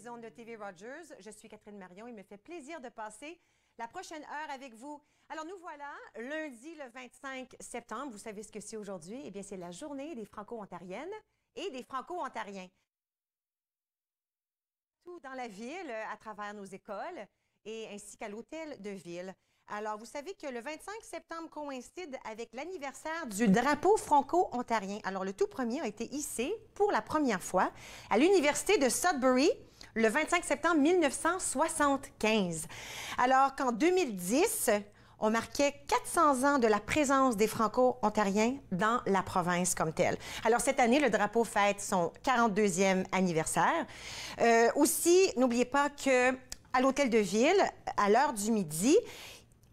ondes de TV Rogers. Je suis Catherine Marion. Il me fait plaisir de passer la prochaine heure avec vous. Alors, nous voilà, lundi le 25 septembre. Vous savez ce que c'est aujourd'hui? Eh bien, c'est la journée des Franco-Ontariennes et des Franco-Ontariens. Tout dans la ville, à travers nos écoles et ainsi qu'à l'hôtel de ville. Alors, vous savez que le 25 septembre coïncide avec l'anniversaire du drapeau franco-ontarien. Alors, le tout premier a été hissé pour la première fois à l'université de Sudbury le 25 septembre 1975. Alors qu'en 2010, on marquait 400 ans de la présence des Franco-Ontariens dans la province comme telle. Alors, cette année, le drapeau fête son 42e anniversaire. Aussi, n'oubliez pas que à l'hôtel de ville, à l'heure du midi,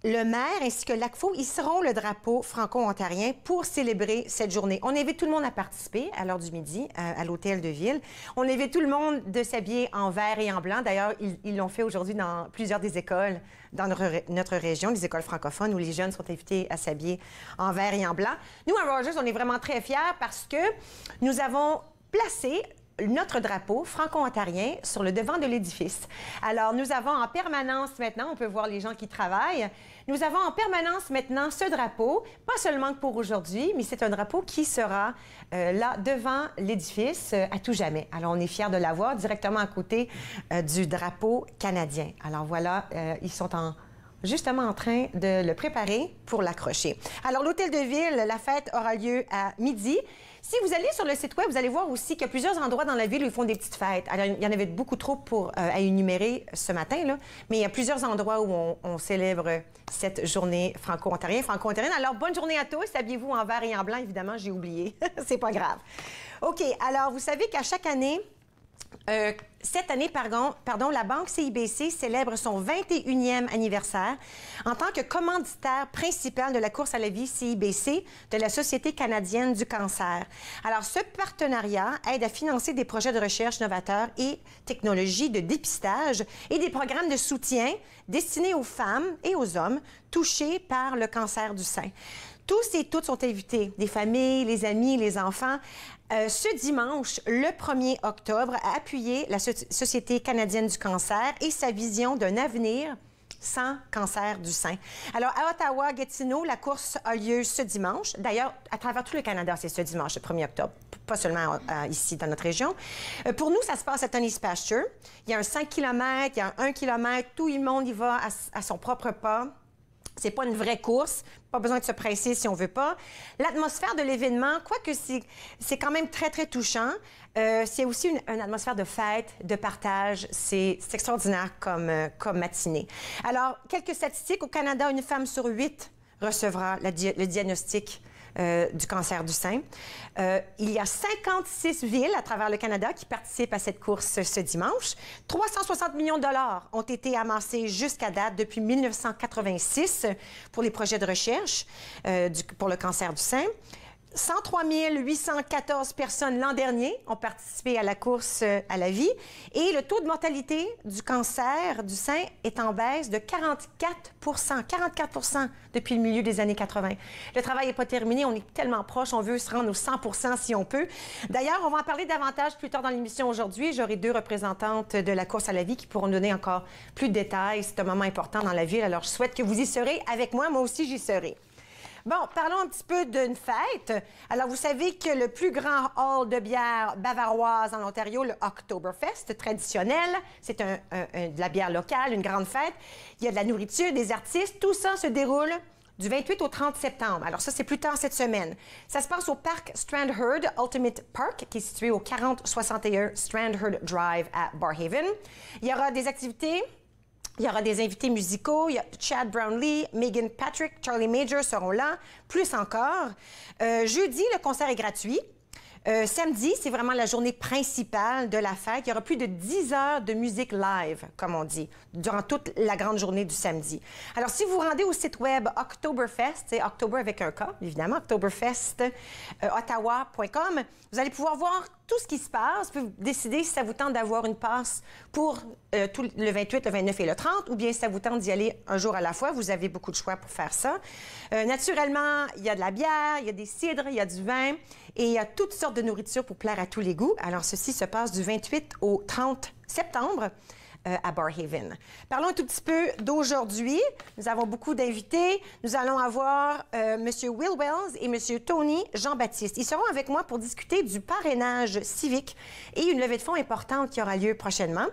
le maire ainsi que l'ACFO hisseront le drapeau franco-ontarien pour célébrer cette journée. On invite tout le monde à participer à l'heure du midi à l'hôtel de ville. On invite tout le monde de s'habiller en vert et en blanc. D'ailleurs, ils l'ont fait aujourd'hui dans plusieurs des écoles dans notre région, les écoles francophones, où les jeunes sont invités à s'habiller en vert et en blanc. Nous, à Rogers, on est vraiment très fiers parce que nous avons placé notre drapeau franco-ontarien sur le devant de l'édifice. Alors, nous avons en permanence maintenant, on peut voir les gens qui travaillent, nous avons en permanence maintenant ce drapeau, pas seulement pour aujourd'hui, mais c'est un drapeau qui sera là devant l'édifice à tout jamais. Alors, on est fiers de l'avoir directement à côté du drapeau canadien. Alors voilà, ils sont justement en train de le préparer pour l'accrocher. Alors, l'hôtel de ville, la fête aura lieu à midi. Si vous allez sur le site web, vous allez voir aussi qu'il y a plusieurs endroits dans la ville où ils font des petites fêtes. Alors, il y en avait beaucoup trop à énumérer ce matin, là, mais il y a plusieurs endroits où on célèbre cette journée franco-ontarienne, franco-ontarienne. Alors, bonne journée à tous. Habillez-vous en vert et en blanc, évidemment, j'ai oublié. C'est pas grave. OK, alors, vous savez qu'à chaque année, cette année, pardon, la Banque CIBC célèbre son 21e anniversaire en tant que commanditaire principal de la course à la vie CIBC de la Société canadienne du cancer. Alors, ce partenariat aide à financer des projets de recherche novateurs et technologies de dépistage et des programmes de soutien destinés aux femmes et aux hommes touchés par le cancer du sein. Tous et toutes sont invités, des familles, les amis, les enfants, ce dimanche, le 1er octobre, à appuyer la Société canadienne du cancer et sa vision d'un avenir sans cancer du sein. Alors, à Ottawa-Gatineau, la course a lieu ce dimanche. D'ailleurs, à travers tout le Canada, c'est ce dimanche, le 1er octobre, pas seulement ici, dans notre région. Pour nous, ça se passe à Tony's Pasture. Il y a un 5 km, il y a un 1 km, tout le monde y va à son propre pas. C'est pas une vraie course, pas besoin de se presser si on veut pas. L'atmosphère de l'événement, quoique c'est quand même très, très touchant, c'est aussi une atmosphère de fête, de partage. C'est extraordinaire comme matinée. Alors, quelques statistiques. Au Canada, une femme sur 8 recevra le diagnostic du cancer du sein. Il y a 56 villes à travers le Canada qui participent à cette course ce dimanche. 360 millions de dollars ont été amassés jusqu'à date depuis 1986 pour les projets de recherche pour le cancer du sein. 103 814 personnes l'an dernier ont participé à la course à la vie et le taux de mortalité du cancer du sein est en baisse de 44 depuis le milieu des années 80. Le travail n'est pas terminé, on est tellement proche, on veut se rendre aux 100 si on peut. D'ailleurs, on va en parler davantage plus tard dans l'émission aujourd'hui. J'aurai 2 représentantes de la course à la vie qui pourront donner encore plus de détails. C'est un moment important dans la ville, alors je souhaite que vous y serez avec moi. Moi aussi, j'y serai. Bon, parlons un petit peu d'une fête. Alors, vous savez que le plus grand hall de bière bavaroise en Ontario, le Oktoberfest traditionnel, c'est de la bière locale, une grande fête. Il y a de la nourriture, des artistes. Tout ça se déroule du 28 au 30 septembre. Alors ça, c'est plus tard cette semaine. Ça se passe au parc Strandherd Ultimate Park, qui est situé au 4061 Strandherd Drive à Barrhaven. Il y aura des activités. Il y aura des invités musicaux. Il y a Chad Brownlee, Megan Patrick, Charlie Major seront là, plus encore. Jeudi, le concert est gratuit. Samedi, c'est vraiment la journée principale de la fête. Il y aura plus de 10 heures de musique live, comme on dit, durant toute la grande journée du samedi. Alors, si vous vous rendez au site web Oktoberfest, c'est October avec un K, évidemment, oktoberfestottawa.com, vous allez pouvoir voir tout ce qui se passe. Vous pouvez décider si ça vous tente d'avoir une passe pour le 28, le 29 et le 30, ou bien si ça vous tente d'y aller un jour à la fois. Vous avez beaucoup de choix pour faire ça. Naturellement, il y a de la bière, il y a des cidres, il y a du vin et il y a toutes sortes de nourriture pour plaire à tous les goûts. Alors, ceci se passe du 28 au 30 septembre. À Barrhaven. Parlons un tout petit peu d'aujourd'hui. Nous avons beaucoup d'invités. Nous allons avoir M. Will Wells et M. Tony Jean-Baptiste. Ils seront avec moi pour discuter du parrainage civique et une levée de fonds importante qui aura lieu prochainement.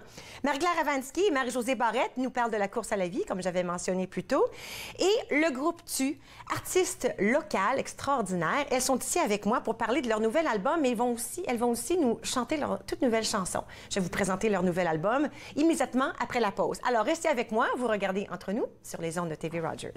Marie-Claire Avansky et Marie-Josée Barrette nous parlent de la course à la vie, comme j'avais mentionné plus tôt. Et le groupe TU, artistes locales extraordinaires, elles sont ici avec moi pour parler de leur nouvel album, mais elles vont aussi nous chanter leur toute nouvelle chanson. Je vais vous présenter leur nouvel album immédiatement après la pause. Alors, restez avec moi, vous regardez Entre nous sur les ondes de TV Rogers.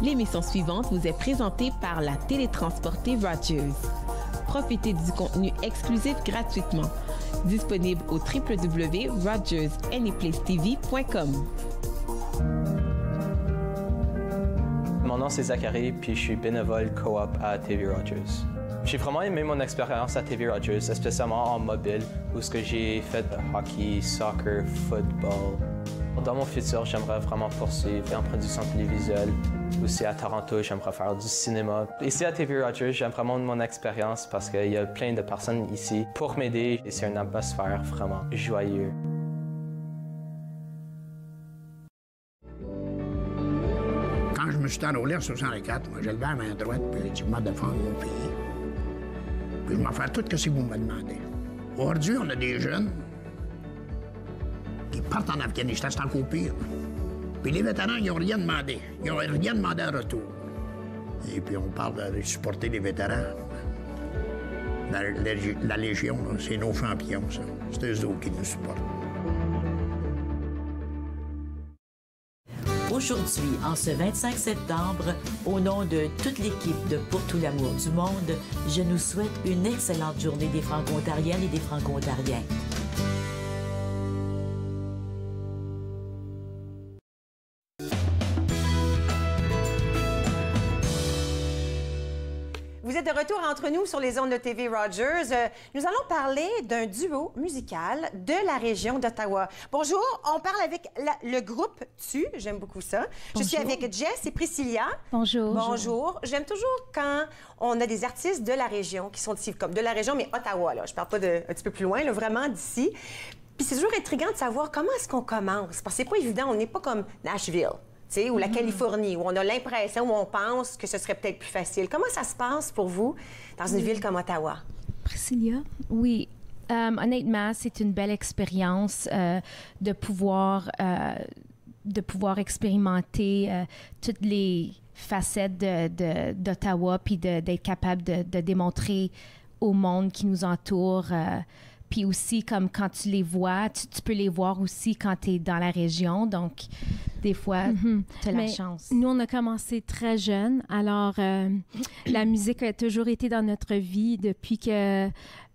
L'émission suivante vous est présentée par la télétransportée Rogers. Profitez du contenu exclusif gratuitement. Disponible au www.rogersanyplacetv.com. Mon nom c'est Zachary, puis je suis bénévole coop à TV Rogers. J'ai vraiment aimé mon expérience à TV Rogers, spécialement en mobile, où j'ai fait hockey, soccer, football. Dans mon futur, j'aimerais vraiment poursuivre en production télévisuelle. Aussi à Toronto, j'aimerais faire du cinéma. Ici à TV Rogers, j'aime vraiment mon expérience parce qu'il y a plein de personnes ici pour m'aider et c'est une atmosphère vraiment joyeuse. Quand je me suis enrôlé en 64, moi, j'ai levé la main droite puis j'ai dit, je vais défendre mon pays. Puis je vais faire tout ce que vous me demandez. Aujourd'hui, on a des jeunes qui partent en Afghanistan, c'est encore pire. Puis les vétérans, ils n'ont rien demandé. Ils n'ont rien demandé en retour. Et puis on parle de supporter les vétérans. La Légion, c'est nos champions, ça. C'est eux autres qui nous supportent. Aujourd'hui, en ce 25 septembre, au nom de toute l'équipe de Pour tout l'amour du monde, je nous souhaite une excellente journée des Franco-Ontariennes et des Franco-Ontariens. Vous êtes de retour entre nous sur les ondes de TV Rogers. Nous allons parler d'un duo musical de la région d'Ottawa. Bonjour, on parle avec le groupe TU, j'aime beaucoup ça. Bonjour. Je suis avec Jess et Priscilla. Bonjour. Bonjour. J'aime toujours quand on a des artistes de la région qui sont ici, comme de la région, mais Ottawa, là. Je parle pas un petit peu plus loin, là, vraiment d'ici. Puis c'est toujours intriguant de savoir comment est-ce qu'on commence, parce que c'est pas évident, on n'est pas comme Nashville. Ou la Californie, où on a l'impression, où on pense que ce serait peut-être plus facile. Comment ça se passe pour vous dans une ville comme Ottawa? Priscilla? Oui. Honnêtement, c'est une belle expérience de pouvoir expérimenter toutes les facettes d'Ottawa, puis d'être capable de démontrer au monde qui nous entoure. Puis aussi, comme quand tu les vois, tu peux les voir aussi quand tu es dans la région. Donc, des fois, tu as la chance. Nous, on a commencé très jeune. Alors, la musique a toujours été dans notre vie depuis que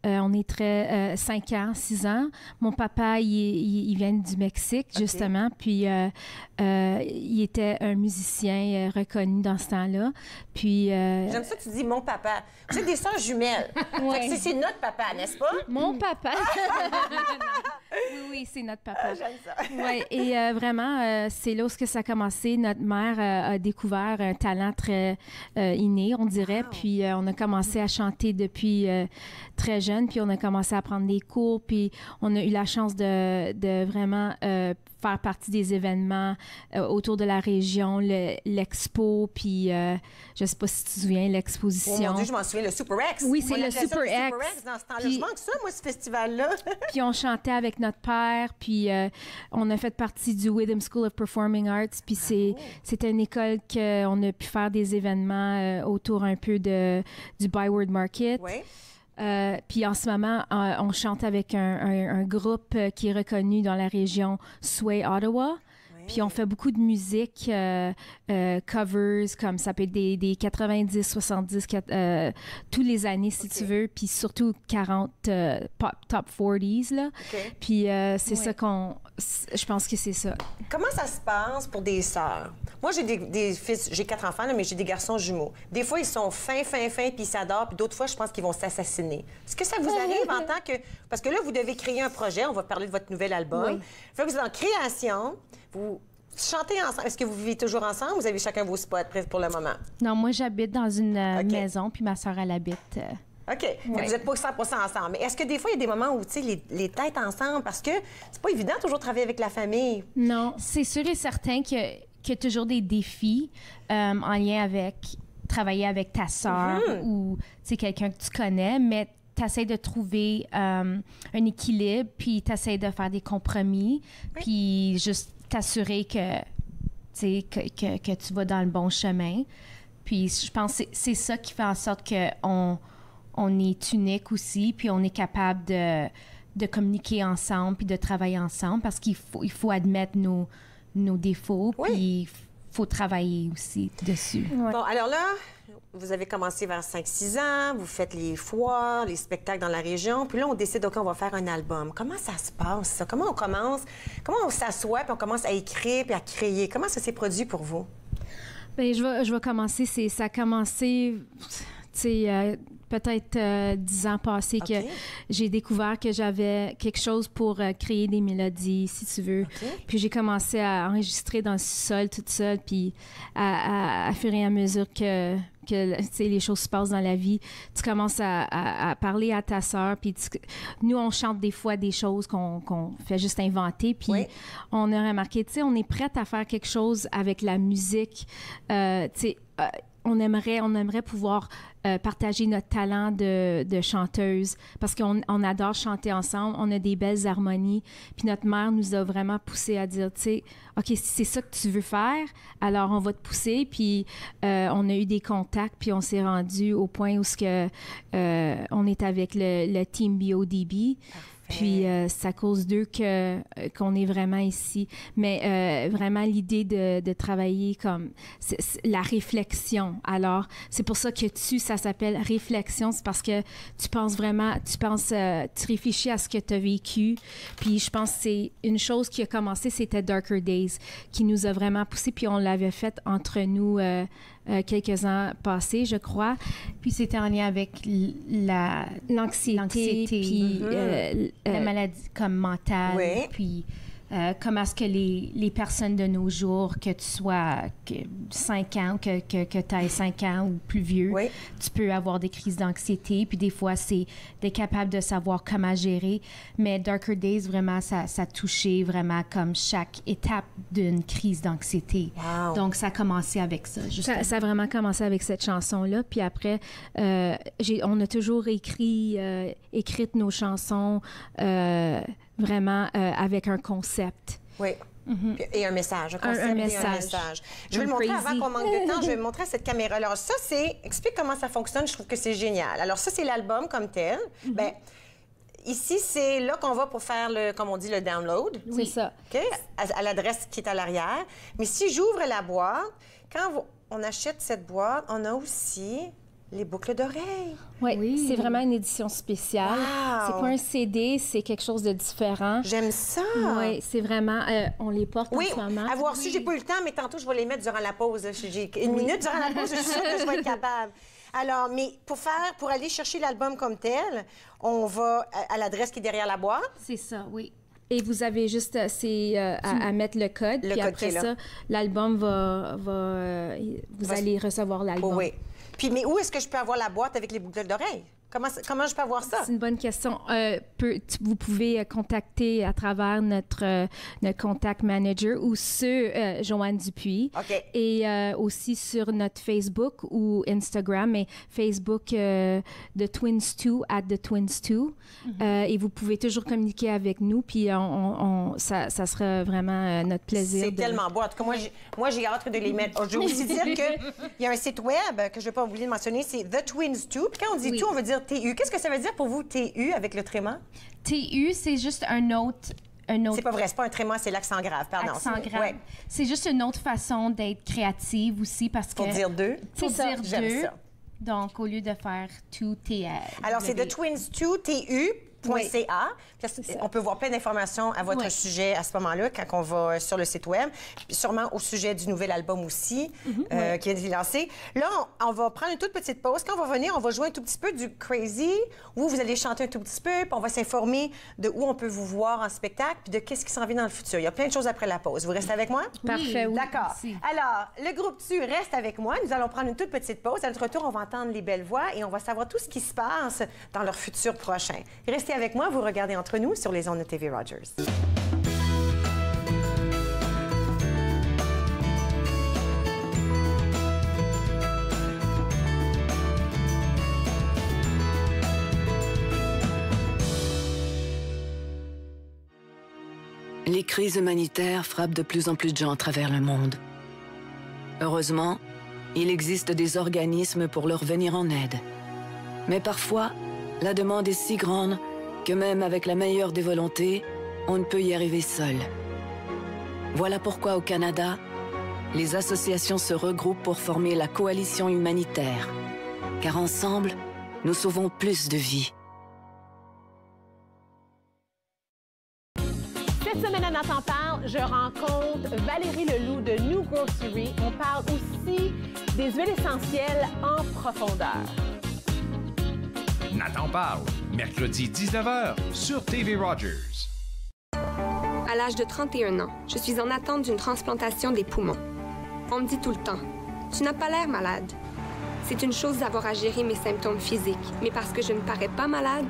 on est 5 ans, 6 ans. Mon papa, il vient du Mexique, justement. Puis, il était un musicien reconnu dans ce temps-là. Puis... J'aime ça que tu dis « mon papa ». Vous êtes des sœurs jumelles. Ouais. C'est notre papa, n'est-ce pas? Mon papa. Oui, c'est notre papa. J'aime ça. Oui, et vraiment, c'est là où ça a commencé. Notre mère a découvert un talent très inné, on dirait. Wow. Puis, on a commencé à chanter depuis très jeune. Puis, on a commencé à prendre des cours. Puis, on a eu la chance de vraiment faire partie des événements autour de la région, l'expo, puis je sais pas si tu te souviens, l'exposition. Oh mon Dieu, je m'en souviens, le Super X. Oui, c'est le Super X. Dans ce temps-là. Je manque ça, moi, ce festival-là. Puis on chantait avec notre père, puis on a fait partie du Witham School of Performing Arts, puis c'était une école qu'on a pu faire des événements autour un peu du Byward Market. Oui. Puis en ce moment, on chante avec un groupe qui est reconnu dans la région Sway Ottawa. Oui. Puis on fait beaucoup de musique, covers, comme ça peut être des 90, 70, tous les années, si tu veux. Puis surtout 40 top 40s, là. Puis c'est ça qu'on... Je pense que c'est ça. Comment ça se passe pour des sœurs? Moi, j'ai des fils, j'ai 4 enfants, là, mais j'ai des garçons jumeaux. Des fois, ils sont fins, puis ils s'adorent, puis d'autres fois, je pense qu'ils vont s'assassiner. Est-ce que ça vous arrive en tant que... Parce que là, vous devez créer un projet, on va parler de votre nouvel album. Fait que vous êtes en création, vous chantez ensemble. Est-ce que vous vivez toujours ensemble ou vous avez chacun vos spots pour le moment? Non, moi, j'habite dans une maison, puis ma sœur, elle habite... OK. Vous n'êtes pas 100 ensemble. Mais est-ce que des fois, il y a des moments où, tu sais, les têtes ensemble, parce que c'est pas évident toujours travailler avec la famille? Non, c'est sûr et certain qu'il y a toujours des défis en lien avec travailler avec ta sœur ou, tu sais, quelqu'un que tu connais, mais tu essaies de trouver un équilibre, puis tu essaies de faire des compromis, puis juste t'assurer que, tu sais, que tu vas dans le bon chemin. Puis je pense que c'est ça qui fait en sorte qu'on est unique aussi, puis on est capable de communiquer ensemble, puis de travailler ensemble, parce qu'il faut admettre nos défauts, puis il faut travailler aussi dessus. Ouais. Bon, alors là, vous avez commencé vers 5-6 ans, vous faites les foires, les spectacles dans la région, puis là, on décide, OK, on va faire un album. Comment ça se passe, ça? Comment on commence? Comment on s'assoit, puis on commence à écrire, puis à créer? Comment ça s'est produit pour vous? Bien, je vais commencer. Ça a commencé, tu sais... peut-être 10 ans passés que j'ai découvert que j'avais quelque chose pour créer des mélodies, si tu veux. Puis j'ai commencé à enregistrer dans le sol toute seule, puis à fur et à mesure que les choses se passent dans la vie, tu commences à parler à ta sœur, puis nous, on chante des fois des choses qu'on fait juste inventer, puis on a remarqué, tu sais, on est prête à faire quelque chose avec la musique, tu sais, on aimerait pouvoir partager notre talent de chanteuse parce qu'on adore chanter ensemble, on a des belles harmonies. Puis notre mère nous a vraiment poussé à dire, tu sais, OK, si c'est ça que tu veux faire, alors on va te pousser. Puis on a eu des contacts, puis on s'est rendu au point où on est avec le team BODB. Puis c'est à cause d'eux qu'on est vraiment ici. Mais vraiment, l'idée de travailler comme la réflexion. Alors, c'est pour ça que ça s'appelle réflexion. C'est parce que tu penses vraiment, tu réfléchis à ce que tu as vécu. Puis je pense que c'est une chose qui a commencé, c'était Darker Days, qui nous a vraiment poussé. Puis on l'avait fait entre nous quelques ans passés, je crois. Puis c'était en lien avec l'anxiété, puis la maladie comme mentale, puis comment est-ce que les personnes de nos jours, que tu sois 5 ans, que tu aies 5 ans ou plus vieux, tu peux avoir des crises d'anxiété, puis des fois, c'est d'être capable de savoir comment gérer. Mais Darker Days, vraiment, ça touchait vraiment comme chaque étape d'une crise d'anxiété. Wow. Donc, ça a commencé avec ça, justement. Ça a vraiment commencé avec cette chanson-là. Puis après, on a toujours écrit nos chansons vraiment avec un concept. Oui. Et un message, un concept et un message. Je vais le montrer avant qu'on manque de temps. Je vais le montrer à cette caméra. Alors ça, explique comment ça fonctionne. Je trouve que c'est génial. Alors ça, c'est l'album comme tel. Bien, ici, c'est là qu'on va pour faire, comme on dit, le download. C'est ça. OK? À l'adresse qui est à l'arrière. Mais si j'ouvre la boîte, quand on achète cette boîte, on a aussi les boucles d'oreilles. Oui, c'est vraiment une édition spéciale. Wow. C'est pas un CD, c'est quelque chose de différent. J'aime ça. Oui, c'est vraiment... on les porte en ce moment. Oui, avoir su, j'ai pas eu le temps, mais tantôt, je vais les mettre durant la pause. J'ai une minute durant la pause, je suis sûre que je vais être capable. Alors, mais pour aller chercher l'album comme tel, on va à l'adresse qui est derrière la boîte. C'est ça, oui. Et vous avez juste à mettre le code. Puis après ça, l'album vous allez recevoir l'album. Oui. Puis, mais où est-ce que je peux avoir la boîte avec les boucles d'oreilles? Comment je peux avoir ça? C'est une bonne question. Vous pouvez contacter à travers notre contact manager ou sur Joanne Dupuis. OK. Et aussi sur notre Facebook ou Instagram, mais Facebook The Twins 2 @The Twins 2. Et vous pouvez toujours communiquer avec nous, puis ça sera vraiment notre plaisir. C'est tellement beau. En tout cas, moi, j'ai hâte de les mettre. Je vais aussi dire qu'il y a un site web que je ne vais pas oublier de mentionner, c'est The Twins 2. Puis quand on dit 2, on veut dire TU. Qu'est-ce que ça veut dire pour vous, TU, avec le tréma? TU, c'est juste un autre un autre... C'est pas vrai, c'est pas un tréma, c'est l'accent grave, pardon. Accent grave. Ouais. C'est juste une autre façon d'être créative aussi parce que... Pour dire deux. Pour dire J'aime deux. ça. Donc, au lieu de faire tout, Alors, c'est The Twins 2, TU.ca. On peut voir plein d'informations à votre sujet à ce moment-là, quand on va sur le site Web. Puis sûrement au sujet du nouvel album aussi, qui est lancé. Là, on va prendre une toute petite pause. Quand on va venir, on va jouer un tout petit peu du Crazy, où vous allez chanter un tout petit peu, puis on va s'informer de où on peut vous voir en spectacle, puis de qu'est-ce qui s'en vient dans le futur. Il y a plein de choses après la pause. Vous restez avec moi? Parfait, oui. D'accord. Merci. Alors, le groupe Tu reste avec moi. Nous allons prendre une toute petite pause. À notre retour, on va entendre les belles voix et on va savoir tout ce qui se passe dans leur futur prochain. Restez avec moi. Vous regardez Entre nous sur les ondes de TV Rogers. Les crises humanitaires frappent de plus en plus de gens à travers le monde. Heureusement, il existe des organismes pour leur venir en aide. Mais parfois, la demande est si grande que même avec la meilleure des volontés, on ne peut y arriver seul. Voilà pourquoi au Canada, les associations se regroupent pour former la coalition humanitaire. Car ensemble, nous sauvons plus de vies. Cette semaine à Nathan parle, je rencontre Valérie Leloup de New Grocery. On parle aussi des huiles essentielles en profondeur. Nathan parle, mercredi 19h sur TV Rogers. À l'âge de 31 ans, je suis en attente d'une transplantation des poumons. On me dit tout le temps, tu n'as pas l'air malade. C'est une chose d'avoir à gérer mes symptômes physiques, mais parce que je ne parais pas malade,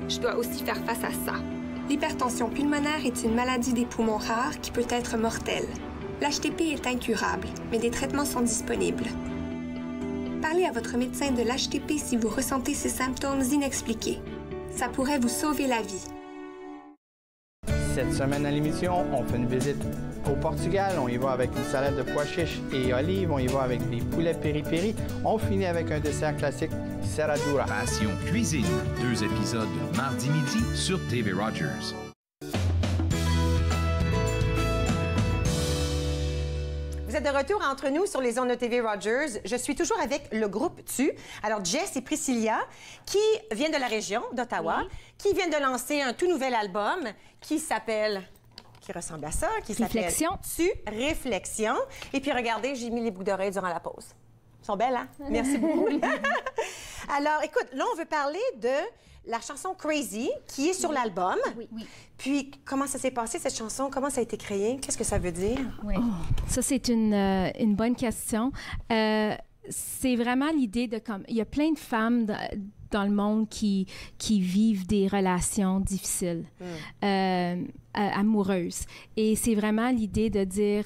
je dois aussi faire face à ça. L'hypertension pulmonaire est une maladie des poumons rare qui peut être mortelle. L'HTP est incurable, mais des traitements sont disponibles. Parlez à votre médecin de l'HTP si vous ressentez ces symptômes inexpliqués. Ça pourrait vous sauver la vie. Cette semaine à l'émission, on fait une visite au Portugal. On y va avec une salade de pois chiches et olives. On y va avec des poulets piri-piri. On finit avec un dessert classique, serradura. Passion cuisine, 2 épisodes mardi midi sur TV Rogers. Vous êtes de retour entre nous sur les ondes de TV Rogers. Je suis toujours avec le groupe Tu. Alors, Jess et Priscilla, qui viennent de la région d'Ottawa, qui viennent de lancer un tout nouvel album qui s'appelle... qui ressemble à ça, qui s'appelle Réflexion. Tu Réflexion. Et puis, regardez, j'ai mis les boucles d'oreilles durant la pause. Elles sont belles, hein? Merci beaucoup. Alors, écoute, là, on veut parler de la chanson Crazy, qui est sur l'album. Oui. Puis, comment ça s'est passé, cette chanson? Comment ça a été créé? Qu'est-ce que ça veut dire? Oui. Ça, c'est une bonne question. C'est vraiment l'idée de comme... Il y a plein de femmes dans le monde qui vivent des relations difficiles, amoureuses. Et c'est vraiment l'idée de dire...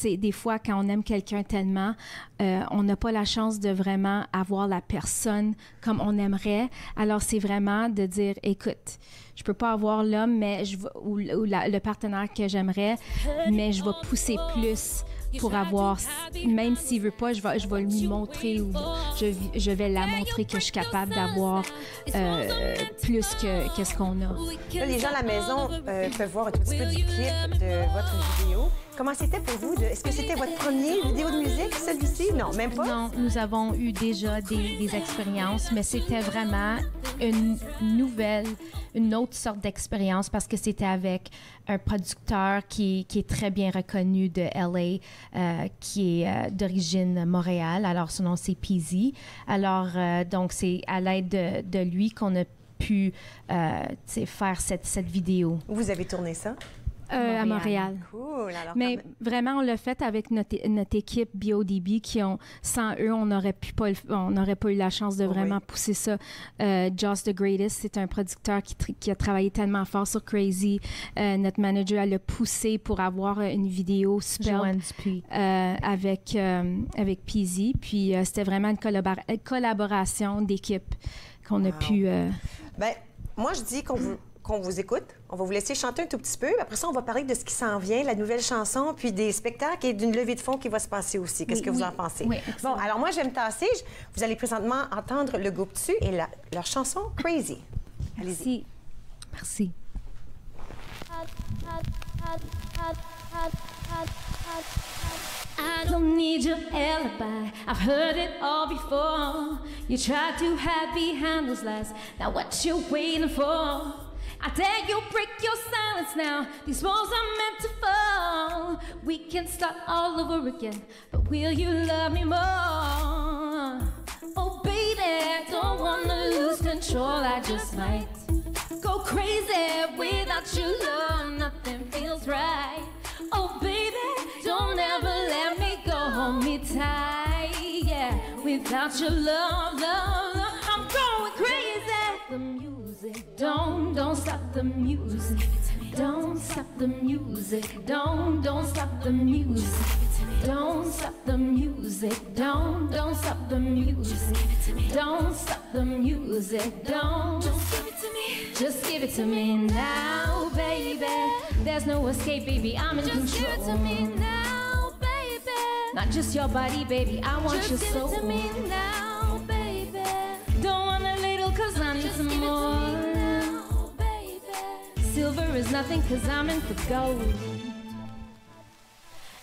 des fois, quand on aime quelqu'un tellement, on n'a pas la chance de vraiment avoir la personne comme on aimerait. Alors, c'est vraiment de dire, écoute, je peux pas avoir l'homme ou le partenaire que j'aimerais, mais je vais pousser plus pour avoir, même s'il veut pas, je vais lui montrer ou je vais la montrer que je suis capable d'avoir plus que ce qu'on a. Là, les gens à la maison peuvent voir un tout petit peu du clip de votre vidéo. Comment c'était pour vous? Est-ce que c'était votre première vidéo de musique, celle-ci? Non, même pas? Non, nous avons eu déjà des expériences, mais c'était vraiment une autre sorte d'expérience parce que c'était avec un producteur qui est très bien reconnu de LA, qui est d'origine Montréal. Alors, son nom, c'est Peasy. Alors, donc, c'est à l'aide de lui qu'on a pu faire cette vidéo. Vous avez tourné ça? À Montréal. Cool. Alors, mais vraiment, on l'a fait avec notre équipe BODB sans eux, on n'aurait pas eu la chance de vraiment pousser ça. Joss the Greatest, c'est un producteur qui a travaillé tellement fort sur Crazy. Notre manager, elle l'a poussé pour avoir une vidéo super avec Peasy. Puis c'était vraiment une collaboration d'équipe qu'on a pu... Ben, moi, je dis qu'on vous écoute. On va vous laisser chanter un tout petit peu. Après ça, on va parler de ce qui s'en vient, la nouvelle chanson, puis des spectacles et d'une levée de fonds qui va se passer aussi. Qu'est-ce que vous en pensez? Oui, bon, alors moi, je vais me tasser. Vous allez présentement entendre le groupe Tu et leur chanson Crazy. Allez-y. Merci. I don't need your alibi, I've heard it all before. You tried to hide behind those lies, now what you waiting for? I dare you break your silence now, these walls are meant to fall. We can start all over again, but will you love me more? Oh baby, don't wanna lose control, I just might go crazy without your love, nothing feels right. Oh baby, don't ever let me go, hold me tight, yeah. Without your love, love, love, I'm going crazy. The music, don't stop the music. Don't stop the music, don't stop the music. Don't stop the music, don't stop the music. Don't stop the music, don't. Just give it to me now, baby. There's no escape, baby, I'm in control. Just give it to me now, baby. Not just your body, baby, I want your soul. Just give it to me now, baby. Don't want a little, cause I need some more. Now, baby. Silver is nothing, cause I'm in for gold.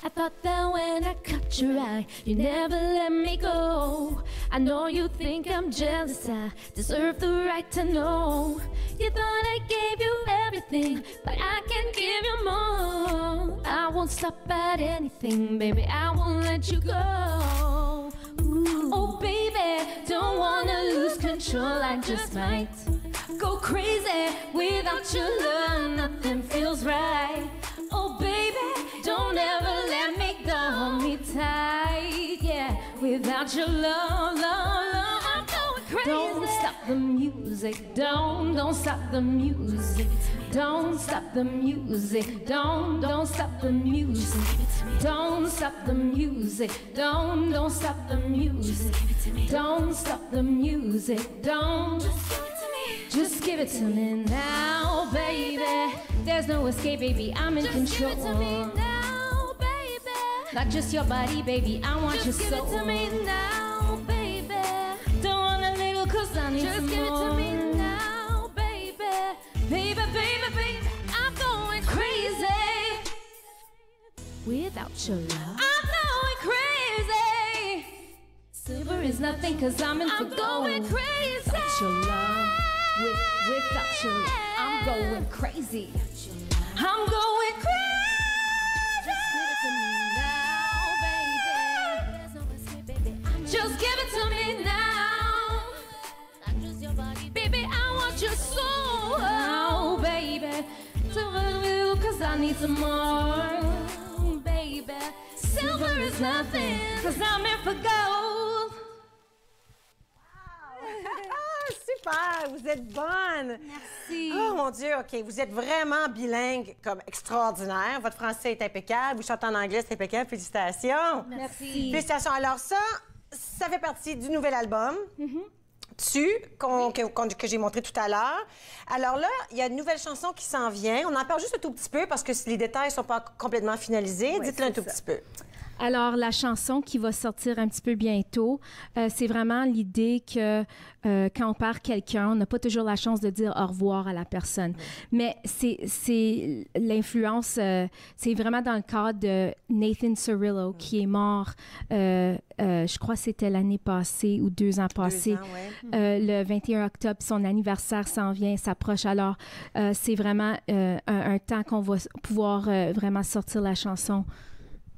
I thought that when I caught your eye, you never let me go. I know you think I'm jealous, I deserve the right to know. You thought I gave you everything, but I can give you more. I won't stop at anything, baby, I won't let you go. Ooh. Oh baby, don't wanna lose control, I just might go crazy without your love, nothing feels right. Oh baby, don't ever let me go, hold me tight, yeah. Without your love, love, love, I'm going crazy. Don't stop the music, don't stop the music. Don't stop the music, don't stop the music. Don't stop the music, don't stop the music. Don't stop the music, don't. Just give it to me now, baby. There's no escape, baby, I'm in control. Just give it to me now, baby. Not just your body, baby, I want your soul. Just give it to me now, baby. Don't want a little, cause I need some more. Just give it to me now, baby. Baby, baby, baby, I'm going crazy without your love. I'm going crazy. Silver is nothing, cause I'm in for gold. I'm going crazy without your love. Without your love, I'm going crazy. I'm going crazy. Just give it to me now, baby. Baby, I want your soul, oh, baby. Cause I need some more, baby. Silver is nothing, cause I'm in for gold. Super, vous êtes bonne. Merci. Oh mon Dieu, OK. Vous êtes vraiment bilingue, comme extraordinaire. Votre français est impeccable. Vous chantez en anglais, c'est impeccable. Félicitations. Merci. Félicitations. Alors ça fait partie du nouvel album. Que j'ai montré tout à l'heure. Alors là, il y a une nouvelle chanson qui s'en vient. On en parle juste un tout petit peu parce que les détails ne sont pas complètement finalisés. Ouais, dites-le un tout petit peu. Alors, la chanson qui va sortir un petit peu bientôt, c'est vraiment l'idée que quand on perd quelqu'un, on n'a pas toujours la chance de dire au revoir à la personne. Mais c'est l'influence, c'est vraiment dans le cadre de Nathan Cirillo, qui est mort, je crois que c'était l'année passée ou 2 ans passés. 2 ans, ouais. Le 21 octobre, son anniversaire s'en vient, s'approche. Alors, c'est vraiment un temps qu'on va pouvoir vraiment sortir la chanson.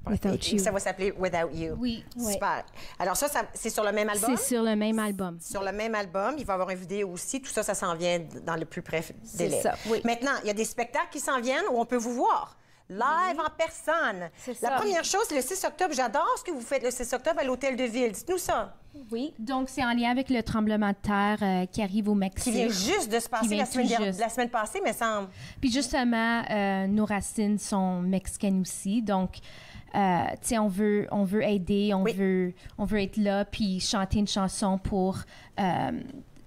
Without You. Ça va s'appeler Without You. Oui. Super. Alors ça c'est sur le même album? C'est sur le même album. Sur le même album. Il va y avoir une vidéo aussi. Tout ça, ça s'en vient dans le plus bref délai. C'est ça, oui. Maintenant, il y a des spectacles qui s'en viennent où on peut vous voir. Live en personne. C'est La ça. première chose, le 6 octobre, j'adore ce que vous faites le 6 octobre à l'Hôtel de Ville. Dites-nous ça. Oui. Donc, c'est en lien avec le tremblement de terre qui arrive au Mexique. Qui vient juste de se passer la semaine passée, mais semble. Puis justement, nos racines sont mexicaines aussi. Donc, tu sais, on veut aider, on veut être là, puis chanter une chanson pour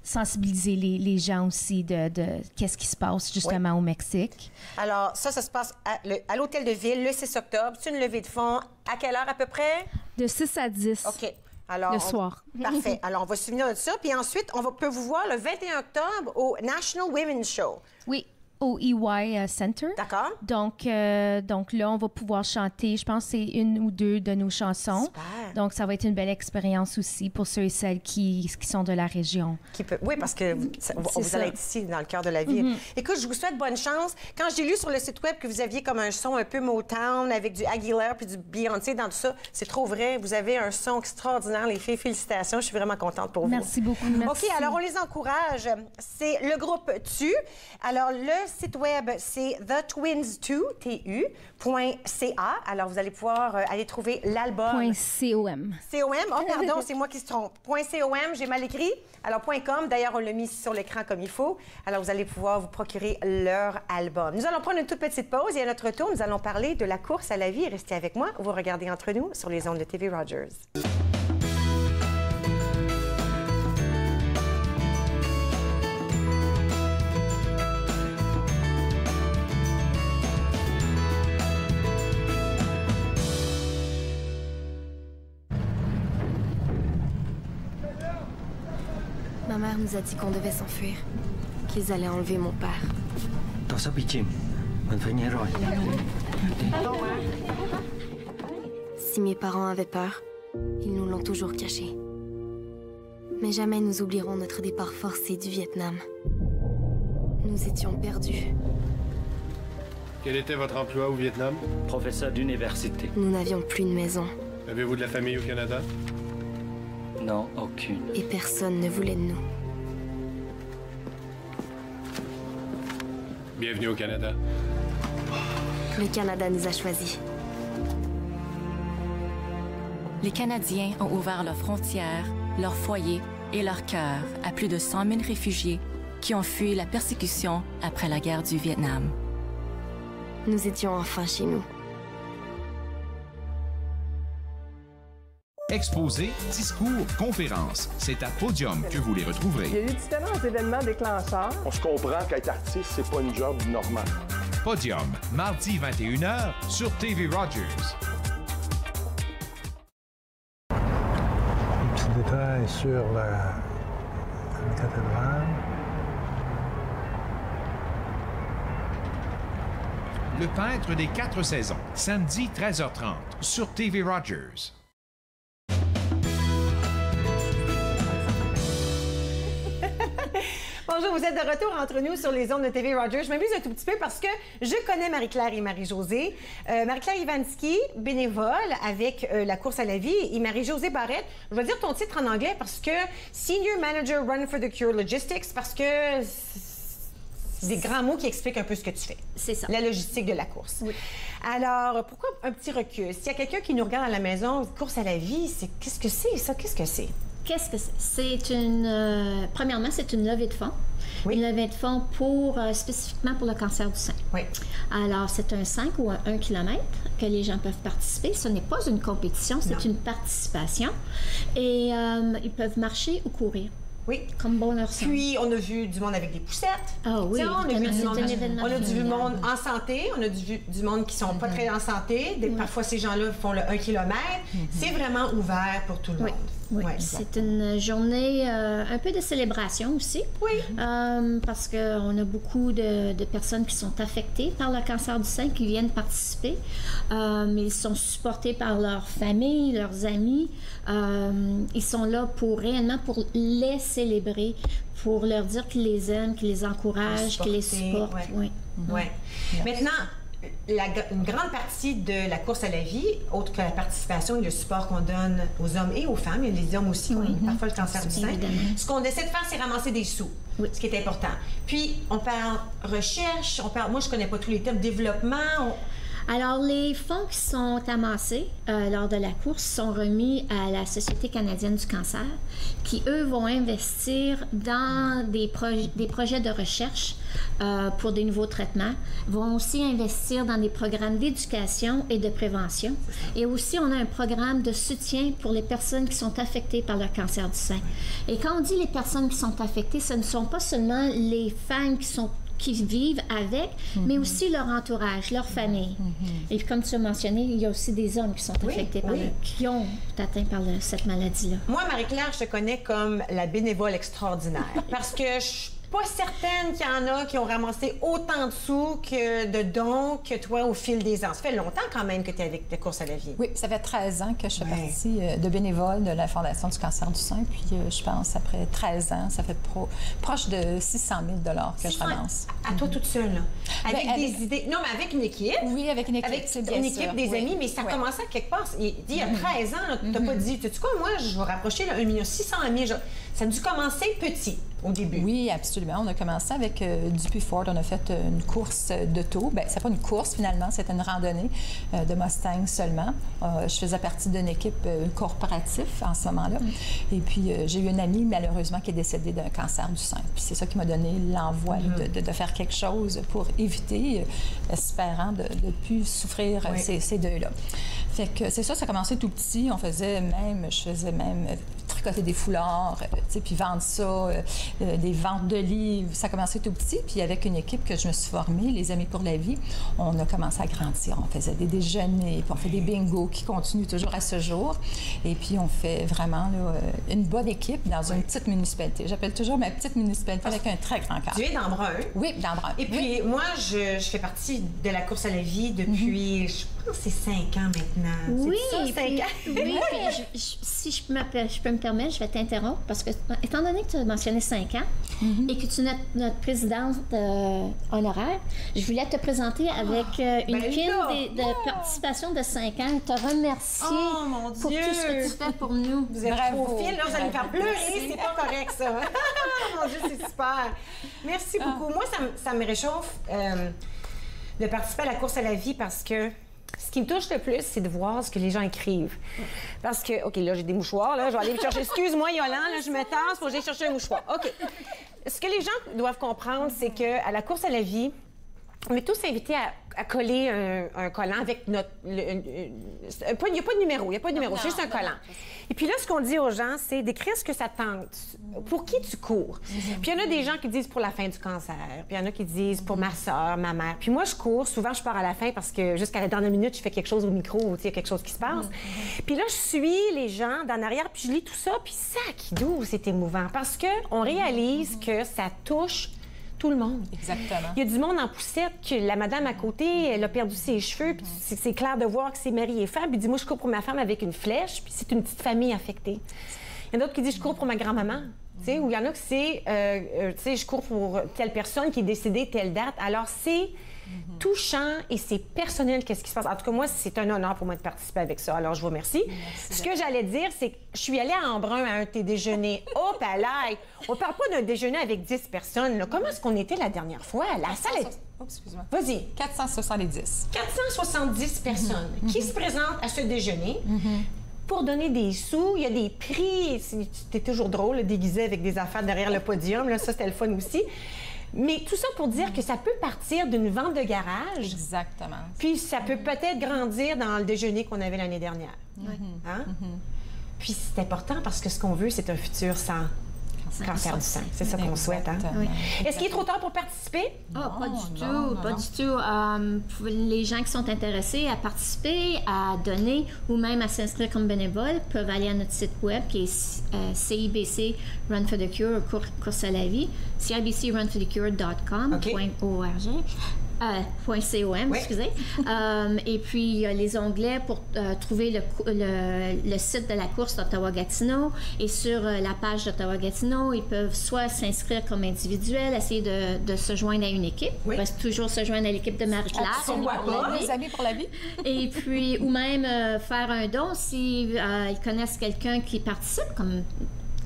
sensibiliser les gens aussi de qu'est-ce qui se passe justement au Mexique. Alors, ça se passe à l'Hôtel de Ville le 6 octobre. C'est une levée de fonds. À quelle heure à peu près? De 6 à 10. OK. Alors, le soir. Parfait. Alors, on va se souvenir de ça. Puis ensuite, on peut vous voir le 21 octobre au National Women's Show. Oui. au EY Center. D'accord. Donc là, on va pouvoir chanter, je pense que c'est 1 ou 2 de nos chansons. Super. Donc, ça va être une belle expérience aussi pour ceux et celles qui sont de la région. Oui, parce que vous allez être ici, dans le cœur de la ville. Écoute, je vous souhaite bonne chance. Quand j'ai lu sur le site web que vous aviez comme un son un peu Motown avec du Aguilera puis du Beyoncé dans tout ça, c'est trop vrai. Vous avez un son extraordinaire, les filles. Félicitations. Je suis vraiment contente pour vous. Merci beaucoup. Merci. OK, alors on les encourage. C'est le groupe TU. Alors, le site web, c'est thetwins2.ca. Alors, vous allez pouvoir aller trouver l'album. .com. COM. Oh, pardon, c'est moi qui se trompe. .com, j'ai mal écrit. Alors, .com, d'ailleurs, on l'a mis sur l'écran comme il faut. Alors, vous allez pouvoir vous procurer leur album. Nous allons prendre une toute petite pause et à notre retour, nous allons parler de la course à la vie. Restez avec moi. Vous regardez Entre nous sur les ondes de TV Rogers. Ma mère nous a dit qu'on devait s'enfuir, qu'ils allaient enlever mon père. Si mes parents avaient peur, ils nous l'ont toujours caché. Mais jamais nous oublierons notre départ forcé du Vietnam. Nous étions perdus. Quel était votre emploi au Vietnam? Professeur d'université. Nous n'avions plus de maison. Avez-vous de la famille au Canada? Non, aucune. Et personne ne voulait de nous. Bienvenue au Canada. Le Canada nous a choisis. Les Canadiens ont ouvert leurs frontières, leurs foyers et leurs cœurs à plus de 100 000 réfugiés qui ont fui la persécution après la guerre du Vietnam. Nous étions enfin chez nous. Exposés, discours, conférences. C'est à Podium que vous les retrouverez. Il y a eu différents événements déclencheurs. On se comprend qu'être artiste, c'est pas une job normale. Podium, mardi 21h sur TV Rogers. Un petit détail sur la cathédrale. Le peintre des 4 saisons, samedi 13h30 sur TV Rogers. Bonjour, vous êtes de retour entre nous sur les ondes de TV Rogers. Je m'amuse un tout petit peu parce que je connais Marie-Claire et Marie-Josée. Marie-Claire Iwanski, bénévole avec la course à la vie, et Marie-Josée Barrette. Je vais dire ton titre en anglais parce que Senior Manager Run for the Cure Logistics, parce que c'est des grands mots qui expliquent un peu ce que tu fais. C'est ça. La logistique de la course. Oui. Alors, pourquoi un petit recul? S'il y a quelqu'un qui nous regarde à la maison, course à la vie, qu'est-ce que c'est ça? Qu'est-ce que c'est? Qu'est-ce que c'est? C'est une... premièrement, c'est une levée de fonds. Oui. Une levée de fonds spécifiquement pour le cancer du sein. Oui. Alors, c'est un 5 ou un 1 km que les gens peuvent participer. Ce n'est pas une compétition, c'est une participation. Et ils peuvent marcher ou courir. Oui. Comme bon leur semble. Puis, on a vu du monde avec des poussettes. Ah oui, on a vu du monde en santé, on a du monde qui sont pas très en santé. Parfois, ces gens-là font le 1 km. C'est vraiment ouvert pour tout le monde. Oui, c'est une journée un peu de célébration aussi. Oui. Parce qu'on a beaucoup de personnes qui sont affectées par le cancer du sein qui viennent participer. Ils sont supportés par leur famille, leurs amis. Ils sont là réellement pour les célébrer, pour leur dire qu'ils les aiment, qu'ils les encouragent, qu'ils les supportent. Oui. Maintenant, une grande partie de la course à la vie, autre que la participation et le support qu'on donne aux hommes et aux femmes, il y a les hommes aussi qui ont parfois le cancer du sein. Ce qu'on essaie de faire, c'est ramasser des sous, ce qui est important. Puis, on parle recherche, moi, je connais pas tous les termes, développement. Alors, les fonds qui sont amassés lors de la course sont remis à la Société canadienne du cancer, qui, eux, vont investir dans des projets de recherche pour des nouveaux traitements, vont aussi investir dans des programmes d'éducation et de prévention. Et aussi, on a un programme de soutien pour les personnes qui sont affectées par le cancer du sein. Et quand on dit les personnes qui sont affectées, ce ne sont pas seulement les femmes qui vivent avec, mais aussi leur entourage, leur famille. Et comme tu as mentionné, il y a aussi des hommes qui sont affectés qui ont été atteints par cette maladie-là. Moi, Marie-Claire, je te connais comme la bénévole extraordinaire parce que je suis pas certaine qu'il y en a qui ont ramassé autant de sous que de dons que toi au fil des ans. Ça fait longtemps quand même que tu es avec la course à la vie. Oui, ça fait 13 ans que je fais partie de bénévole de la Fondation du cancer du sein. Puis je pense, après 13 ans, ça fait proche de 600 000 que je ramasse. À toi toute seule, là? Avec des idées? Non, mais avec une équipe. Oui, avec une équipe, avec c'est bien une équipe, sûr. des amis, mais ça a commencé à quelque part. Il y a 13 ans, tu n'as pas dit, tu sais quoi, moi, je vais rapprocher 1,6 million. Ça a dû commencer petit au début. Oui, absolument. On a commencé avec Dupuis Ford. On a fait une course d'auto. Bien, c'est pas une course, finalement. C'était une randonnée de Mustang seulement. Je faisais partie d'une équipe corporative en ce moment-là. Et puis, j'ai eu une amie, malheureusement, qui est décédée d'un cancer du sein. Puis c'est ça qui m'a donné l'envoi de faire quelque chose pour éviter, espérant de ne plus souffrir ces deuils-là. Fait que c'est ça, ça a commencé tout petit. Je faisais même tricoter des foulards, puis vendre ça, des ventes de livres. Ça a commencé tout petit. Puis avec une équipe que je me suis formée, les Amis pour la vie, on a commencé à grandir. On faisait des déjeuners, puis on fait des bingos qui continuent toujours à ce jour. Et puis on fait vraiment là, une bonne équipe dans une petite municipalité. J'appelle toujours ma petite municipalité avec un très grand cœur. Tu es d'Embrun? Oui, d'Embrun. Et puis moi, je fais partie de la course à la vie depuis, je pense, c'est 5 ans maintenant. Oui, ça, 5 ans? Oui, si je peux me permettre, je vais t'interrompre parce que, étant donné que tu as mentionné 5 ans et que tu es notre présidente honoraire, je voulais te présenter avec une pile de participation de 5 ans et te remercier pour tout ce que tu fais pour nous. Vous êtes trop fine, là, vous allez me faire pleurer, c'est pas correct, ça. Mon Dieu, c'est super. Merci beaucoup. Moi, ça me réchauffe de participer à la course à la vie parce que ce qui me touche le plus, c'est de voir ce que les gens écrivent. Parce que, OK, là, j'ai des mouchoirs, là, je vais aller me chercher. Excuse-moi, Yolande, là, je me tasse, faut que j'aille chercher un mouchoir. OK. Ce que les gens doivent comprendre, c'est qu'à la course à la vie, on est tous invités à coller un collant avec notre... Il n'y a pas de numéro, c'est juste un collant. Et puis là, ce qu'on dit aux gens, c'est d'écrire ce que ça tente. Pour qui tu cours? Puis il y en a des gens qui disent pour la fin du cancer. Puis il y en a qui disent pour ma soeur, ma mère. Puis moi, je cours. Souvent, je pars à la fin parce que jusqu'à la dernière minute, je fais quelque chose au micro ou il y a quelque chose qui se passe. Puis là, je suis les gens d'en arrière, puis je lis tout ça. Puis sac, c'est émouvant. Parce qu'on réalise que ça touche tout le monde. Exactement. Il y a du monde en poussette que la madame à côté, elle a perdu ses cheveux, puis c'est clair de voir que c'est mari et femme. Puis dit, moi, je cours pour ma femme avec une flèche, puis c'est une petite famille affectée. Il y en a d'autres qui disent, je cours pour ma grand-maman. Tu sais, ou il y en a que c'est, tu sais, je cours pour telle personne qui est décédée telle date. Alors, c'est touchant et c'est personnel qu'est-ce qui se passe. En tout cas, moi, c'est un honneur pour moi de participer avec ça. Alors, je vous remercie. Ce que j'allais dire, c'est que je suis allée à Embrun à un de tes déjeuners. Oh, palais! On parle pas d'un déjeuner avec 10 personnes. Là. Comment est-ce qu'on était la dernière fois? La salle est... Oh, excuse-moi. Vas-y. 470. 470 personnes qui se présentent à ce déjeuner. Pour donner des sous, il y a des prix. C'était toujours drôle, déguisé avec des affaires derrière le podium. Là, ça, c'était le fun aussi. Mais tout ça pour dire que ça peut partir d'une vente de garage. Exactement. Puis ça peut peut-être grandir dans le déjeuner qu'on avait l'année dernière. Hein? Puis c'est important parce que ce qu'on veut, c'est un futur sans cancer du sein. C'est ça qu'on souhaite. Hein? Oui. Est-ce qu'il est trop tard pour participer? Pas du tout. Les gens qui sont intéressés à participer, à donner ou même à s'inscrire comme bénévole peuvent aller à notre site web qui est CIBC Run for the Cure, course à la vie, cibcrunforthecure.com.org. .com, excusez. Et puis, il y a les onglets pour trouver le site de la course d'Ottawa-Gatineau. Et sur la page d'Ottawa-Gatineau, ils peuvent soit s'inscrire comme individuel, essayer de se joindre à une équipe. Oui. Reste toujours se joindre à l'équipe de Marie-Claire. Les Amis pour la vie. Et puis, ou même faire un don s'ils connaissent quelqu'un qui participe, comme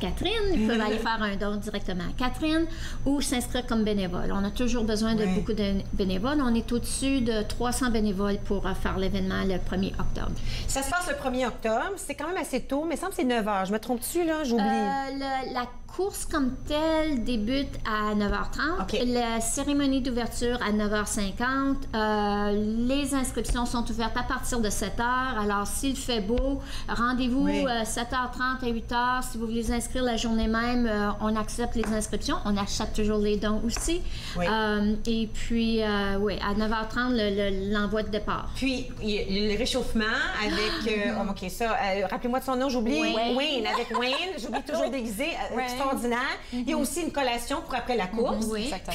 Catherine, ils peuvent aller faire un don directement à Catherine ou s'inscrire comme bénévole. On a toujours besoin de beaucoup de bénévoles. On est au-dessus de 300 bénévoles pour faire l'événement le 1er octobre. Ça se passe le 1er octobre. C'est quand même assez tôt, mais il semble que c'est 9 h. Je me trompe-tu, là? J'oublie. La course comme telle débute à 9h30. Okay. La cérémonie d'ouverture à 9h50. Les inscriptions sont ouvertes à partir de 7h. Alors, s'il fait beau, rendez-vous 7h30 à 8h. Si vous voulez les inscrire la journée même, on accepte les inscriptions. On achète toujours les dons aussi. Oui. Et puis, à 9h30, l'envoi de départ. Puis, il y a le réchauffement avec... OK, ça, rappelez-moi de son nom, j'oublie. Wayne. Avec Wayne, j'oublie toujours déguisé. extraordinaire. Il y a aussi une collation pour après la course.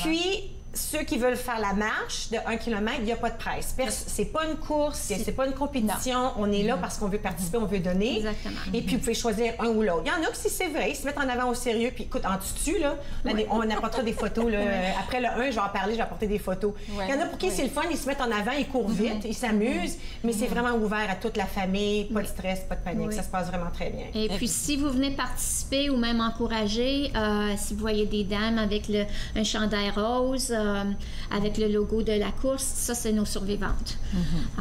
Puis, ceux qui veulent faire la marche de 1 km, il n'y a pas de presse. C'est pas une course, c'est pas une compétition. On est là parce qu'on veut participer, on veut donner. Exactement. Et puis, vous pouvez choisir un ou l'autre. Il y en a qui, c'est vrai, ils se mettent en avant au sérieux. Puis, écoute, en dessus, là, on apportera des photos. Là. Après le 1, je vais en parler, je vais apporter des photos. Il y en a pour qui c'est le fun, ils se mettent en avant, ils courent vite, ils s'amusent. Mais c'est vraiment ouvert à toute la famille. Pas de stress, pas de panique. Ça se passe vraiment très bien. Et puis, si vous venez participer ou même encourager, si vous voyez des dames avec un chandail rose, avec le logo de la course, ça, c'est nos survivantes.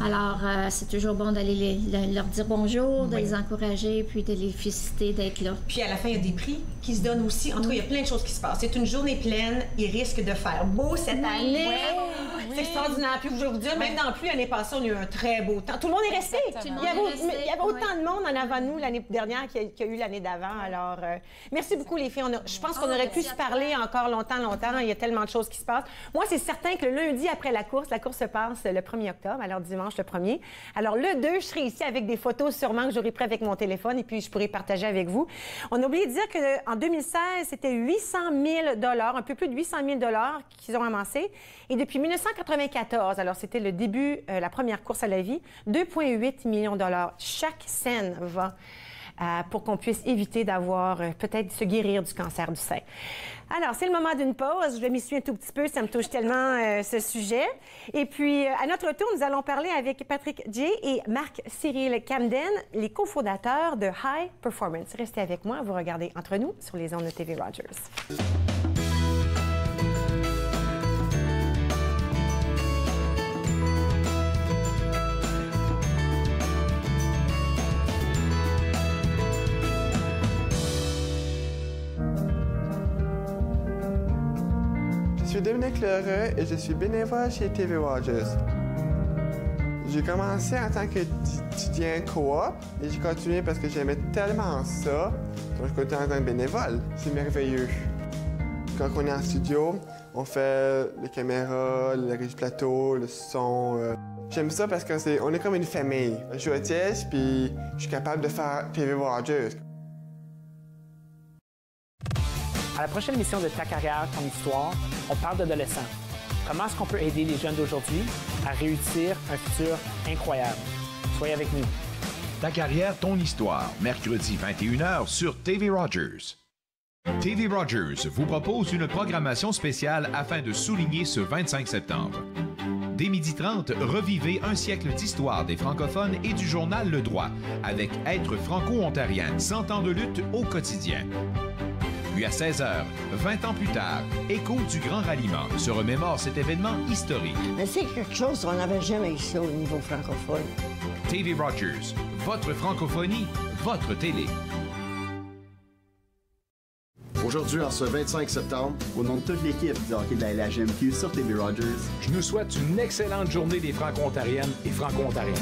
Alors, c'est toujours bon d'aller leur dire bonjour, de les encourager, puis de les féliciter d'être là. Puis à la fin, il y a des prix qui se donnent aussi. En tout cas, il y a plein de choses qui se passent. C'est une journée pleine. Il risque de faire beau cette année. C'est extraordinaire. Puis je vais vous dire, même dans la pluie, l'année passée, on a eu un très beau temps. Tout le monde est resté. Il y avait autant de monde en avant de nous l'année dernière qu'il y a eu l'année d'avant. Alors, merci beaucoup, les filles. Je pense qu'on aurait pu se parler encore longtemps. Il y a tellement de choses qui se passent. Moi, c'est certain que le lundi après la course se passe le 1er octobre, alors dimanche le 1er. Alors, le 2, je serai ici avec des photos sûrement que j'aurai pris avec mon téléphone et puis je pourrai partager avec vous. On a oublié de dire qu'en 2016, c'était 800 000 $, un peu plus de 800 000 $ qu'ils ont amassé. Et depuis 1994, alors c'était le début, la première course à la vie, 2,8 millions $. Chaque scène va pour qu'on puisse éviter d'avoir, peut-être se guérir du cancer du sein. Alors, c'est le moment d'une pause. Je vais m'y suivre un tout petit peu, ça me touche tellement ce sujet. Et puis, à notre tour, nous allons parler avec Patrick J. et Marc-Cyril Camden, les cofondateurs de High Performance. Restez avec moi, vous regardez Entre nous sur les ondes de TV Rogers. Je suis Dominique Lheureux et je suis bénévole chez TV Rogers. J'ai commencé en tant qu'étudiant coop et j'ai continué parce que j'aimais tellement ça. Donc, je continue en tant que bénévole. C'est merveilleux. Quand on est en studio, on fait les caméras, le régie plateau, le son. J'aime ça parce qu'on est comme une famille. Je suis autiste puis je suis capable de faire TV Rogers. À la prochaine émission de Ta carrière, ton histoire, on parle d'adolescents. Comment est-ce qu'on peut aider les jeunes d'aujourd'hui à réussir un futur incroyable? Soyez avec nous. Ta carrière, ton histoire, mercredi 21h sur TV Rogers. TV Rogers vous propose une programmation spéciale afin de souligner ce 25 septembre. Dès 12h30, revivez un siècle d'histoire des francophones et du journal Le Droit avec Être franco-ontarien, 100 ans de lutte au quotidien. Puis à 16h, 20 ans plus tard, Écho du Grand Ralliement se remémore cet événement historique. Mais c'est quelque chose qu'on n'avait jamais ici au niveau francophone. TV Rogers, votre francophonie, votre télé. Aujourd'hui, en ce 25 septembre, au nom de toute l'équipe du hockey de la LHMQ sur TV Rogers, je nous souhaite une excellente journée des Franco-Ontariennes et Franco-Ontariens.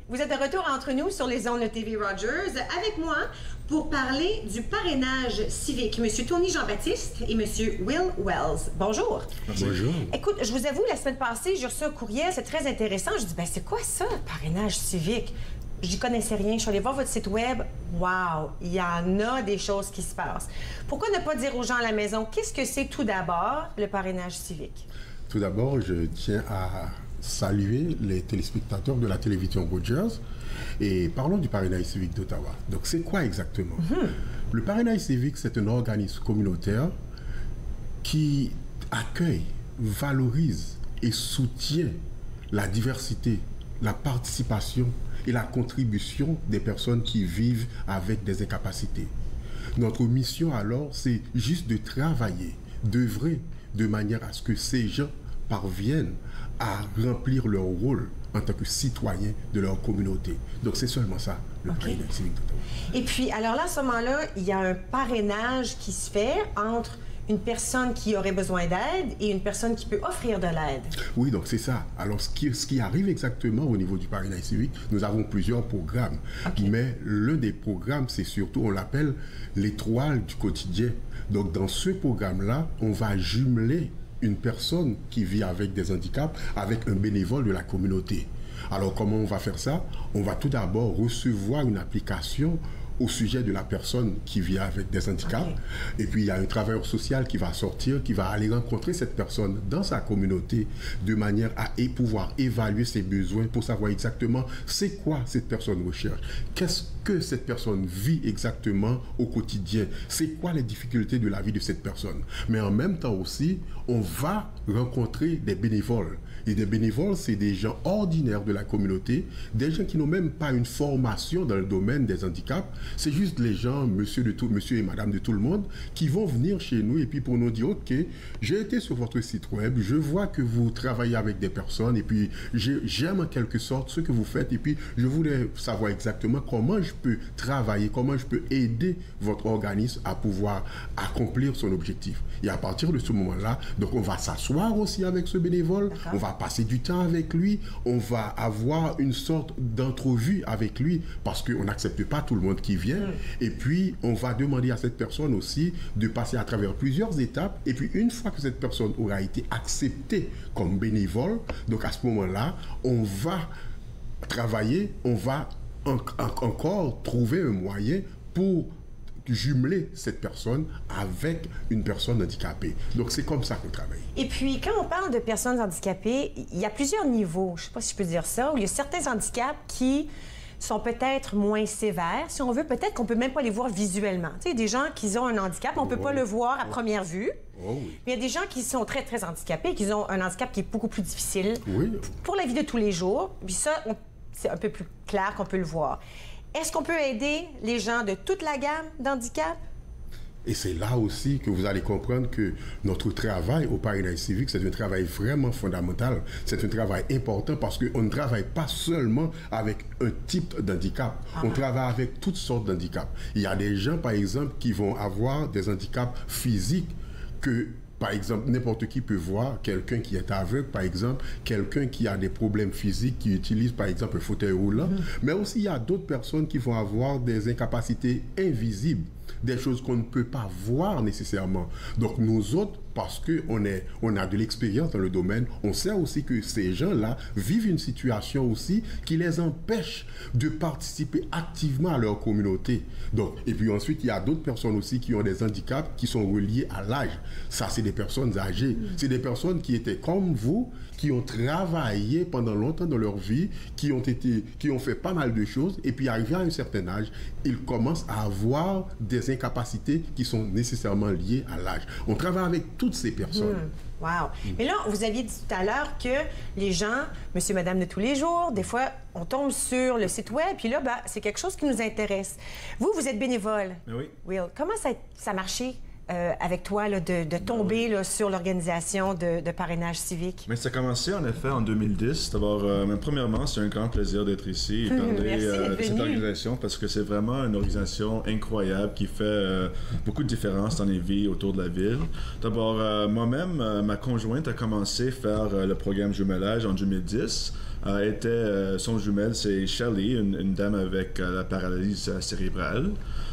Vous êtes de retour entre nous sur les ondes de TV Rogers avec moi pour parler du parrainage civique. Monsieur Tony Jean-Baptiste et Monsieur Will Wells. Bonjour. Bonjour. Écoute, je vous avoue, la semaine passée, j'ai reçu un courriel, c'est très intéressant. Je dis, ben c'est quoi ça, le parrainage civique? J'y connaissais rien. Je suis allée voir votre site web. Wow, il y en a des choses qui se passent. Pourquoi ne pas dire aux gens à la maison, qu'est-ce que c'est tout d'abord, le parrainage civique? Tout d'abord, je tiens à saluer les téléspectateurs de la télévision Rogers et parlons du parrainage civique d'Ottawa. Donc, c'est quoi exactement? Le parrainage civique, c'est un organisme communautaire qui accueille, valorise et soutient la diversité, la participation et la contribution des personnes qui vivent avec des incapacités. Notre mission, alors, c'est juste de travailler, d'œuvrer de manière à ce que ces gens parviennent à remplir leur rôle en tant que citoyens de leur communauté. Donc, c'est seulement ça, le parrainage civique d'Ottawa. Et puis, alors là, à ce moment-là, il y a un parrainage qui se fait entre une personne qui aurait besoin d'aide et une personne qui peut offrir de l'aide. Oui, donc c'est ça. Alors, ce qui arrive exactement au niveau du parrainage civique, nous avons plusieurs programmes. Mais l'un des programmes, c'est surtout, on l'appelle l'étoile du quotidien. Donc, dans ce programme-là, on va jumeler une personne qui vit avec des handicaps avec un bénévole de la communauté. Alors, comment on va faire ça? On va tout d'abord recevoir une application au sujet de la personne qui vit avec des handicaps. Et puis, il y a un travailleur social qui va sortir, qui va aller rencontrer cette personne dans sa communauté de manière à pouvoir évaluer ses besoins pour savoir exactement c'est quoi cette personne recherche. Qu'est-ce que cette personne vit exactement au quotidien? C'est quoi les difficultés de la vie de cette personne? Mais en même temps aussi, on va rencontrer des bénévoles. Et des bénévoles, c'est des gens ordinaires de la communauté, des gens qui n'ont même pas une formation dans le domaine des handicaps. C'est juste les gens, monsieur et madame de tout le monde, qui vont venir chez nous et puis pour nous dire, OK, j'ai été sur votre site web, je vois que vous travaillez avec des personnes et puis j'aime en quelque sorte ce que vous faites et puis je voulais savoir exactement comment je peux travailler, comment je peux aider votre organisme à pouvoir accomplir son objectif. Et à partir de ce moment-là, donc on va s'asseoir aussi avec ce bénévole, on va passer du temps avec lui, on va avoir une sorte d'entrevue avec lui parce qu'on n'accepte pas tout le monde qui vient. Et puis, on va demander à cette personne aussi de passer à travers plusieurs étapes. Et puis, une fois que cette personne aura été acceptée comme bénévole, donc à ce moment-là, on va travailler, on va encore trouver un moyen pour jumeler cette personne avec une personne handicapée. Donc, c'est comme ça qu'on travaille. Et puis, quand on parle de personnes handicapées, il y a plusieurs niveaux, je ne sais pas si je peux dire ça, où il y a certains handicaps qui sont peut-être moins sévères. Si on veut, peut-être qu'on ne peut même pas les voir visuellement. Tu sais, des gens qui ont un handicap, on ne peut pas le voir à première vue. Mais il y a des gens qui sont très, très handicapés, qui ont un handicap qui est beaucoup plus difficile pour la vie de tous les jours. Puis ça, c'est un peu plus clair qu'on peut le voir. Est-ce qu'on peut aider les gens de toute la gamme d'handicap? Et c'est là aussi que vous allez comprendre que notre travail au Parrainage civique, c'est un travail vraiment fondamental. C'est un travail important parce qu'on ne travaille pas seulement avec un type d'handicap. On travaille avec toutes sortes d'handicaps. Il y a des gens, par exemple, qui vont avoir des handicaps physiques que... Par exemple, n'importe qui peut voir quelqu'un qui est aveugle, par exemple, quelqu'un qui a des problèmes physiques, qui utilise, par exemple, un fauteuil roulant. Mais aussi, il y a d'autres personnes qui vont avoir des incapacités invisibles, des choses qu'on ne peut pas voir nécessairement. Donc, nous autres, parce qu'on a de l'expérience dans le domaine, on sait aussi que ces gens-là vivent une situation aussi qui les empêche de participer activement à leur communauté. Donc, et puis ensuite, il y a d'autres personnes aussi qui ont des handicaps qui sont reliés à l'âge. Ça, c'est des personnes âgées. C'est des personnes qui étaient comme vous, qui ont travaillé pendant longtemps dans leur vie, qui ont fait pas mal de choses, et puis arrivé à un certain âge, ils commencent à avoir des incapacités qui sont nécessairement liées à l'âge. On travaille avec toutes ces personnes. Wow! Mais là, vous aviez dit tout à l'heure que les gens, monsieur, madame de tous les jours, des fois, on tombe sur le site web, puis là, c'est quelque chose qui nous intéresse. Vous êtes bénévole. Oui. Will, comment ça a marché avec toi là, de tomber là, sur l'organisation de parrainage civique? Mais ça a commencé en effet en 2010. D'abord, premièrement, c'est un grand plaisir d'être ici et parler de cette organisation parce que c'est vraiment une organisation incroyable qui fait beaucoup de différence dans les vies autour de la ville. D'abord, moi-même, ma conjointe a commencé à faire le programme jumelage en 2010. Son jumelle, c'est Shelley, une dame avec la paralysie cérébrale.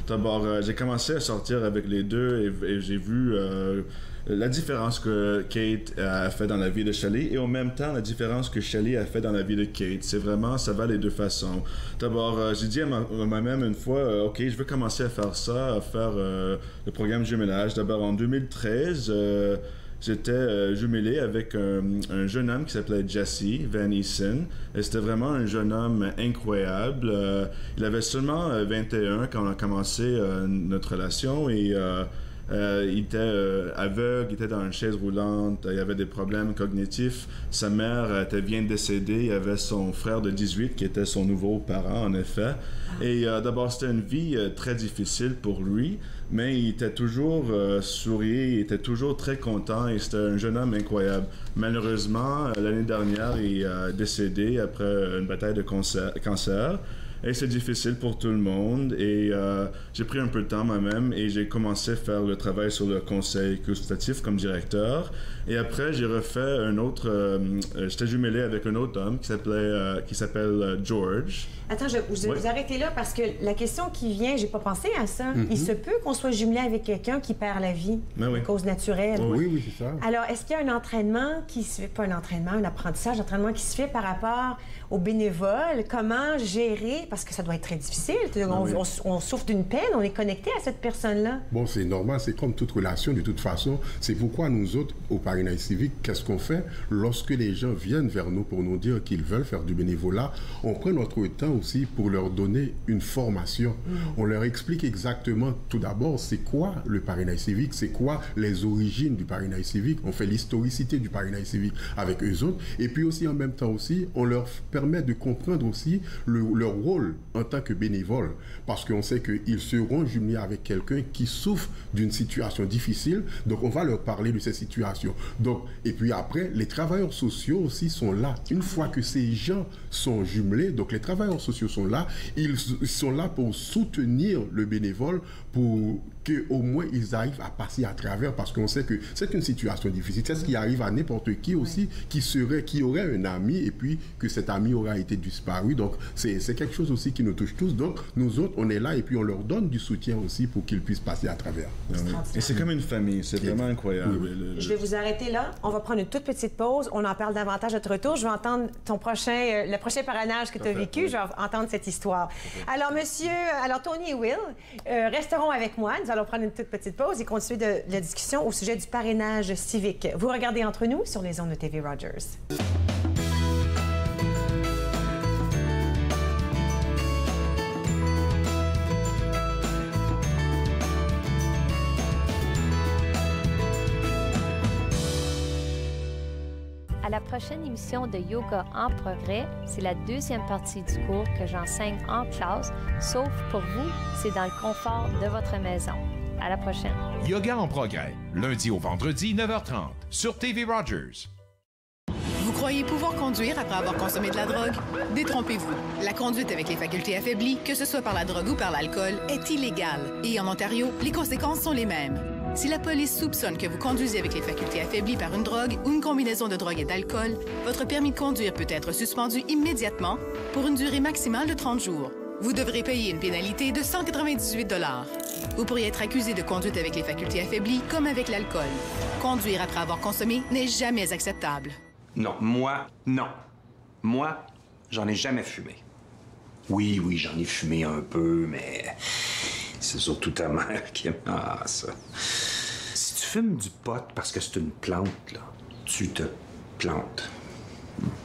D'abord, j'ai commencé à sortir avec les deux et j'ai vu la différence que Kate a fait dans la vie de Shelley et en même temps la différence que Shelley a fait dans la vie de Kate. C'est vraiment, ça va les deux façons. D'abord, j'ai dit à moi-même une fois, OK, je veux commencer à faire ça, à faire le programme jumelage. D'abord, en 2013, j'étais jumelé avec un jeune homme qui s'appelait Jesse Van Essen. Et c'était vraiment un jeune homme incroyable. Il avait seulement 21 quand on a commencé notre relation et il était aveugle, il était dans une chaise roulante, il avait des problèmes cognitifs. Sa mère vient de décéder, il avait son frère de 18 qui était son nouveau parent en effet. Et d'abord c'était une vie très difficile pour lui. Mais il était toujours souriant, il était toujours très content et c'était un jeune homme incroyable. Malheureusement, l'année dernière, il est décédé après une bataille de cancer. Et c'est difficile pour tout le monde. Et j'ai pris un peu de temps moi-même et j'ai commencé à faire le travail sur le conseil consultatif comme directeur. Et après, j'ai refait un autre... j'étais jumelé avec un autre homme qui s'appelle George. Attends, je vais vous arrêter là parce que la question qui vient, j'ai pas pensé à ça. Il se peut qu'on soit jumelé avec quelqu'un qui perd la vie à cause naturelle. Oui, c'est ça. Alors, est-ce qu'il y a un entraînement qui se fait, pas un entraînement, un apprentissage, un entraînement qui se fait par rapport aux bénévoles? Comment gérer, parce que ça doit être très difficile. On souffre d'une peine, on est connecté à cette personne-là. Bon, c'est normal, c'est comme toute relation de toute façon. C'est pourquoi nous autres, au Parrainage civique, qu'est-ce qu'on fait? Lorsque les gens viennent vers nous pour nous dire qu'ils veulent faire du bénévolat, on prend notre temps aussi pour leur donner une formation. On leur explique exactement, tout d'abord, c'est quoi le parrainage civique, c'est quoi les origines du parrainage civique. On fait l'historicité du parrainage civique avec eux autres. Et puis aussi, en même temps aussi, on leur permet de comprendre aussi leur rôle en tant que bénévole. Parce qu'on sait qu'ils seront jumelés avec quelqu'un qui souffre d'une situation difficile. Donc, on va leur parler de ces situations. Donc, et puis après, les travailleurs sociaux aussi sont là. Une fois que ces gens sont jumelés, donc les travailleurs sociaux sont là, ils sont là pour soutenir le bénévole, pour qu'au moins ils arrivent à passer à travers, parce qu'on sait que c'est une situation difficile. C'est ce qui arrive à n'importe qui aussi, qui aurait un ami et puis que cet ami aura été disparu. Donc, c'est quelque chose aussi qui nous touche tous. Donc, nous autres, on est là et puis on leur donne du soutien aussi pour qu'ils puissent passer à travers. Et c'est comme une famille, c'est vraiment incroyable. Je vais vous arrêter là. On va prendre une toute petite pause. On en parle davantage à notre retour. Je vais entendre le prochain parrainage que tu as vécu. Je vais entendre cette histoire. Alors, Tony et Will resteront avec moi. Nous allons prendre une toute petite pause et continuer la discussion au sujet du parrainage civique. Vous regardez Entre nous sur les ondes de TV Rogers. À la prochaine émission de Yoga en progrès, c'est la deuxième partie du cours que j'enseigne en classe, sauf pour vous, c'est dans le confort de votre maison. À la prochaine. Yoga en progrès, lundi au vendredi, 9h30, sur TV Rogers. Vous croyez pouvoir conduire après avoir consommé de la drogue? Détrompez-vous. La conduite avec les facultés affaiblies, que ce soit par la drogue ou par l'alcool, est illégale. Et en Ontario, les conséquences sont les mêmes. Si la police soupçonne que vous conduisez avec les facultés affaiblies par une drogue ou une combinaison de drogue et d'alcool, votre permis de conduire peut être suspendu immédiatement pour une durée maximale de 30 jours. Vous devrez payer une pénalité de 198 $. Vous pourriez être accusé de conduite avec les facultés affaiblies comme avec l'alcool. Conduire après avoir consommé n'est jamais acceptable. Non, non. Moi, j'en ai jamais fumé. Oui, j'en ai fumé un peu, mais c'est surtout ta mère qui aime ça. Si tu fumes du pot parce que c'est une plante, là, tu te plantes.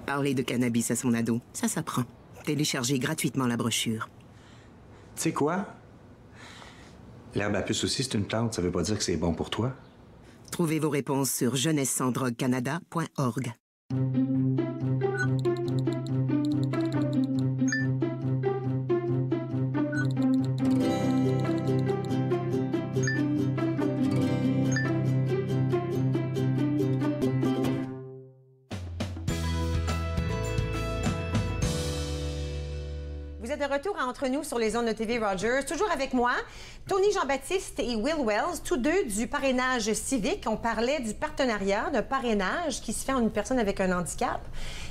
Parler de cannabis à son ado, ça s'apprend. Téléchargez gratuitement la brochure. Tu sais quoi? L'herbe à puce aussi, c'est une plante. Ça veut pas dire que c'est bon pour toi. Trouvez vos réponses sur jeunessessansdroguecanada.org. Vous êtes de retour à Entre nous sur les ondes de TV Rogers. Toujours avec moi, Tony Jean-Baptiste et Will Wells, tous deux du parrainage civique. On parlait du partenariat d'un parrainage qui se fait entre une personne avec un handicap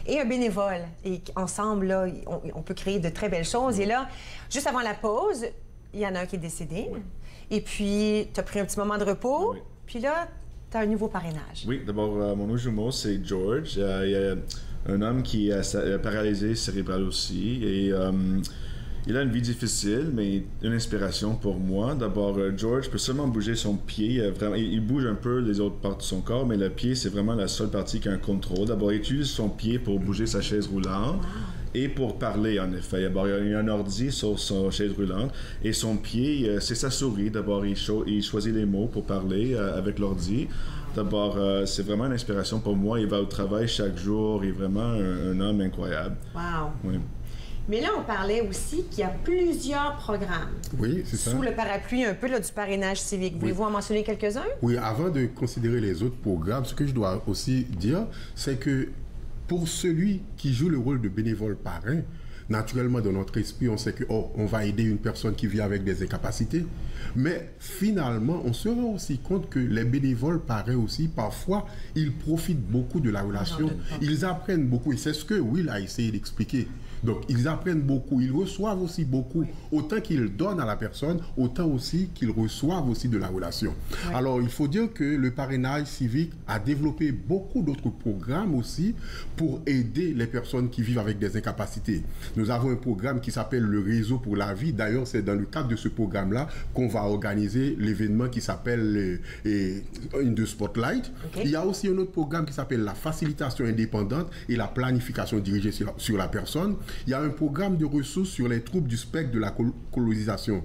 et un bénévole. Et ensemble, là, on peut créer de très belles choses. Et là, juste avant la pause, il y en a un qui est décédé. Et puis, tu as pris un petit moment de repos. Puis là, tu as un nouveau parrainage. Oui, d'abord, mon autre jumeau, c'est George. Il y a un homme qui est paralysé cérébral aussi. Et il a une vie difficile, mais une inspiration pour moi. D'abord, George peut seulement bouger son pied. Il bouge un peu les autres parties de son corps, mais le pied, c'est vraiment la seule partie qui a un contrôle. D'abord, il utilise son pied pour bouger sa chaise roulante. Et pour parler, en effet. D'abord, il y a un ordi sur sa chaise roulante. Et son pied, c'est sa souris. D'abord, il choisit les mots pour parler avec l'ordi. D'abord, c'est vraiment une inspiration pour moi. Il va au travail chaque jour. Il est vraiment un homme incroyable. Wow! Oui. Mais là, on parlait aussi qu'il y a plusieurs programmes. Oui, c'est ça. Sous le parapluie un peu là, du parrainage civique. Voulez-vous en mentionner quelques-uns? Oui, avant de considérer les autres programmes, ce que je dois aussi dire, c'est que pour celui qui joue le rôle de bénévole parrain, naturellement, dans notre esprit, on sait que on va aider une personne qui vit avec des incapacités. Mais finalement, on se rend aussi compte que les bénévoles, pareil aussi, parfois, ils profitent beaucoup de la relation. Ils apprennent beaucoup. Et c'est ce que Will a essayé d'expliquer. Donc, ils apprennent beaucoup, ils reçoivent aussi beaucoup. Autant qu'ils donnent à la personne, autant aussi qu'ils reçoivent aussi de la relation. Oui. Alors, il faut dire que le parrainage civique a développé beaucoup d'autres programmes aussi pour aider les personnes qui vivent avec des incapacités. Nous avons un programme qui s'appelle le Réseau pour la vie. D'ailleurs, c'est dans le cadre de ce programme-là qu'on va organiser l'événement qui s'appelle In the Spotlight. Okay. Il y a aussi un autre programme qui s'appelle la facilitation indépendante et la planification dirigée sur la personne. Il y a un programme de ressources sur les troubles du spectre de la colonisation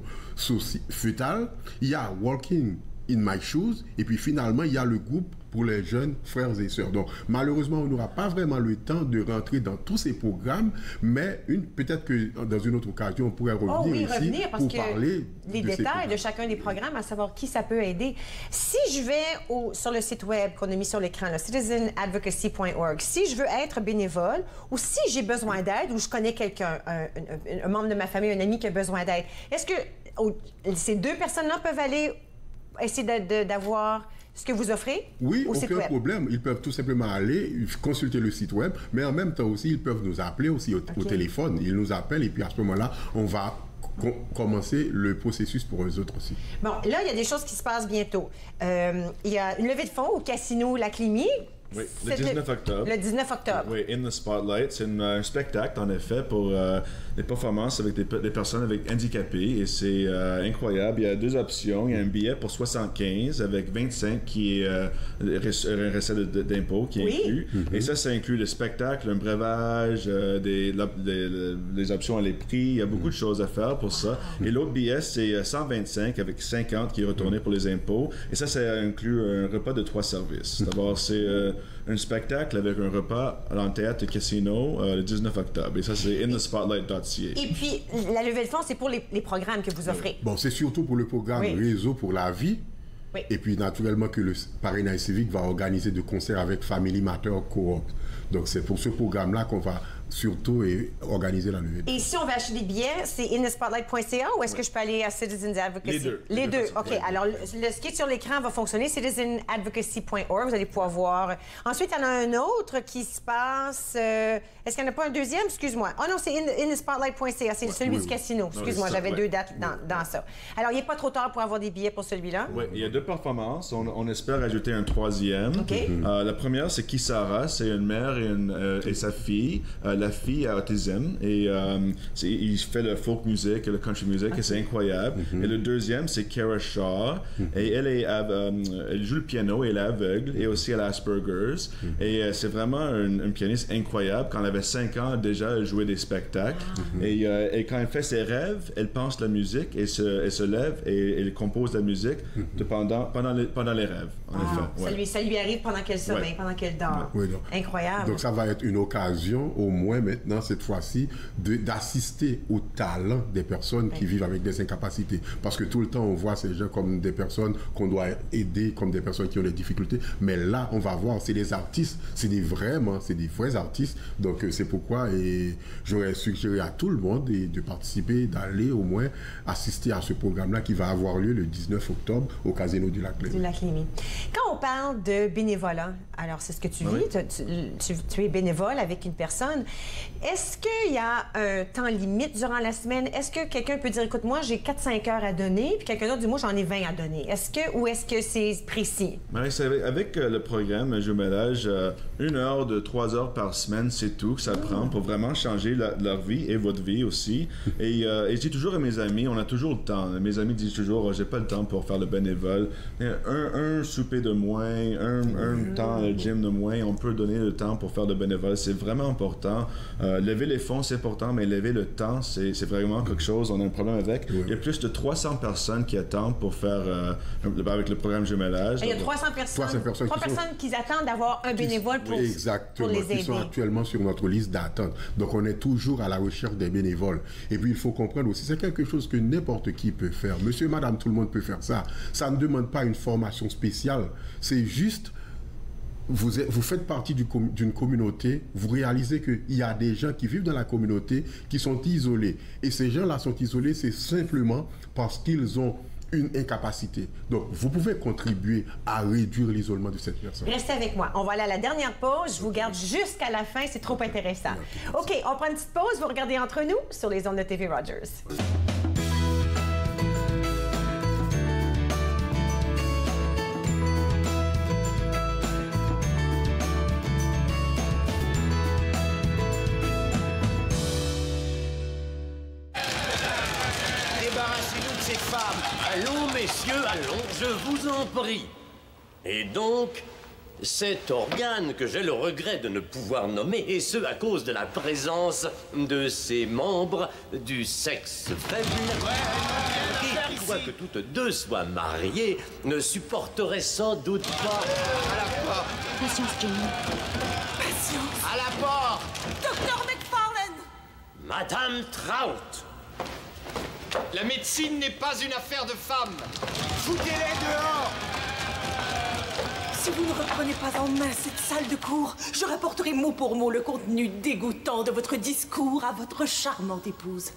fœtale. Il y a Walking in My Shoes. Et puis finalement, il y a le groupe pour les jeunes frères et sœurs. Donc, malheureusement, on n'aura pas vraiment le temps de rentrer dans tous ces programmes, mais peut-être que dans une autre occasion, on pourrait revenir ici pour parler les détails de chacun des programmes, à savoir qui ça peut aider. Si je vais sur le site web qu'on a mis sur l'écran, citizenadvocacy.org, si je veux être bénévole ou si j'ai besoin d'aide ou je connais quelqu'un, un membre de ma famille, un ami qui a besoin d'aide, est-ce que ces deux personnes-là peuvent aller essayer d'avoir ce que vous offrez? Oui, aucun problème. Ils peuvent tout simplement aller consulter le site web, mais en même temps aussi, ils peuvent nous appeler aussi au téléphone. Ils nous appellent et puis à ce moment-là, on va commencer le processus pour eux autres aussi. Bon, là, il y a des choses qui se passent bientôt. Il y a une levée de fonds au Casino Lac-Lémy. Oui, le 19 octobre. Le 19 octobre. Oui, In the Spotlight. C'est un spectacle, en effet, pour des performances avec des personnes avec handicapés. Et c'est incroyable. Il y a deux options. Il y a un billet pour 75 avec 25 qui est un recette d'impôt qui est inclus. Et ça inclut le spectacle, un breuvage, les options à les prix. Il y a beaucoup de choses à faire pour ça. Et l'autre billet, c'est 125 avec 50 qui est retourné pour les impôts. Et ça inclut un repas de 3 services. D'abord, c'est un spectacle avec un repas à l'Enthéâtre Casino le 19 octobre. Et ça, c'est inthespotlight.ca. Et puis, la levée de fonds, c'est pour les programmes que vous offrez. Bon, c'est surtout pour le programme Réseau pour la vie. Oui. Et puis, naturellement, que le parrainage civique va organiser de concerts avec Family Matter Co-op. Donc, c'est pour ce programme-là qu'on va surtout organiser la levée de fonds. Et si on veut acheter des billets, c'est inthespotlight.ca ou est-ce que je peux aller à Citizens Advocacy? Les deux. OK. Alors, ce qui est sur l'écran va fonctionner. citizenadvocacy.org. Vous allez pouvoir voir. Ensuite, il y en a un autre qui se passe... Est-ce qu'il n'y en a pas un deuxième? Excuse-moi. Oh non, c'est inthespotlight.ca. C'est celui du casino. Excuse-moi, j'avais deux dates dans ça. Alors, il n'est pas trop tard pour avoir des billets pour celui-là? Oui, il y a deux performances. On espère ajouter un troisième. OK. La première, c'est Kisara. C'est une mère et sa fille. La fille a autisme et il fait le folk music et le country music et c'est incroyable. Et le deuxième, c'est Kara Shaw et elle joue le piano et elle est aveugle et aussi elle a Asperger's et c'est vraiment une pianiste incroyable. Quand elle avait 5 ans, déjà, elle jouait des spectacles et quand elle fait ses rêves, elle pense la musique et elle se lève et elle compose la musique pendant les rêves, en effet. Ça lui arrive pendant qu'elle sommeille, pendant qu'elle dort. Incroyable. Donc, ça va être une occasion, au moins maintenant, cette fois-ci, d'assister au talent des personnes qui vivent avec des incapacités. Parce que tout le temps, on voit ces gens comme des personnes qu'on doit aider, comme des personnes qui ont des difficultés. Mais là, on va voir, c'est des artistes, c'est des vrais artistes. Donc, c'est pourquoi j'aurais suggéré à tout le monde de participer, d'aller au moins assister à ce programme-là qui va avoir lieu le 19 octobre au Casino du Lac-Lémy. Quand on parle de bénévolat, alors c'est ce que tu vis, tu es bénévole avec une personne. Est-ce qu'il y a un temps limite durant la semaine? Est-ce que quelqu'un peut dire, écoute, moi, j'ai 4-5 heures à donner, puis quelqu'un d'autre dit, moi, j'en ai 20 à donner. Ou est-ce que c'est précis? Avec le programme Jumelage, 1 heure de 3 heures par semaine, c'est tout que ça prend pour vraiment changer leur vie et votre vie aussi. Et je dis toujours à mes amis, on a toujours le temps. Mes amis disent toujours, j'ai pas le temps pour faire le bénévole. Un souper de moins, un temps au gym de moins, on peut donner le temps pour faire le bénévole. C'est vraiment important. Lever les fonds, c'est important, mais lever le temps, c'est vraiment quelque chose. On a un problème avec. Il y a plus de 300 personnes qui attendent pour faire avec le programme Jumelage. Il y a 300 personnes qui attendent d'avoir un bénévole pour les aider. Qui sont actuellement sur notre liste d'attente. Donc, on est toujours à la recherche des bénévoles. Et puis, il faut comprendre aussi, c'est quelque chose que n'importe qui peut faire. Monsieur, madame, tout le monde peut faire ça. Ça ne demande pas une formation spéciale. C'est juste vous faites partie d'une communauté, vous réalisez qu'il y a des gens qui vivent dans la communauté qui sont isolés. Et ces gens-là sont isolés, c'est simplement parce qu'ils ont une incapacité. Donc, vous pouvez contribuer à réduire l'isolement de cette personne. Restez avec moi. On va aller à la dernière pause. Je vous garde jusqu'à la fin. C'est trop intéressant. OK, on prend une petite pause. Vous regardez Entre nous sur les ondes de TV Rogers. Allons, messieurs, allons, je vous en prie. Et donc, cet organe que j'ai le regret de ne pouvoir nommer, et ce à cause de la présence de ses membres du sexe faible, qui, quoique toutes deux soient mariées, ne supporteraient sans doute pas... À la porte. Patience, Jenny. Patience. À la porte. Docteur McFarlane. Madame Trout. La médecine n'est pas une affaire de femmes. Foutez-les dehors. Si vous ne reprenez pas en main cette salle de cours, je rapporterai mot pour mot le contenu dégoûtant de votre discours à votre charmante épouse.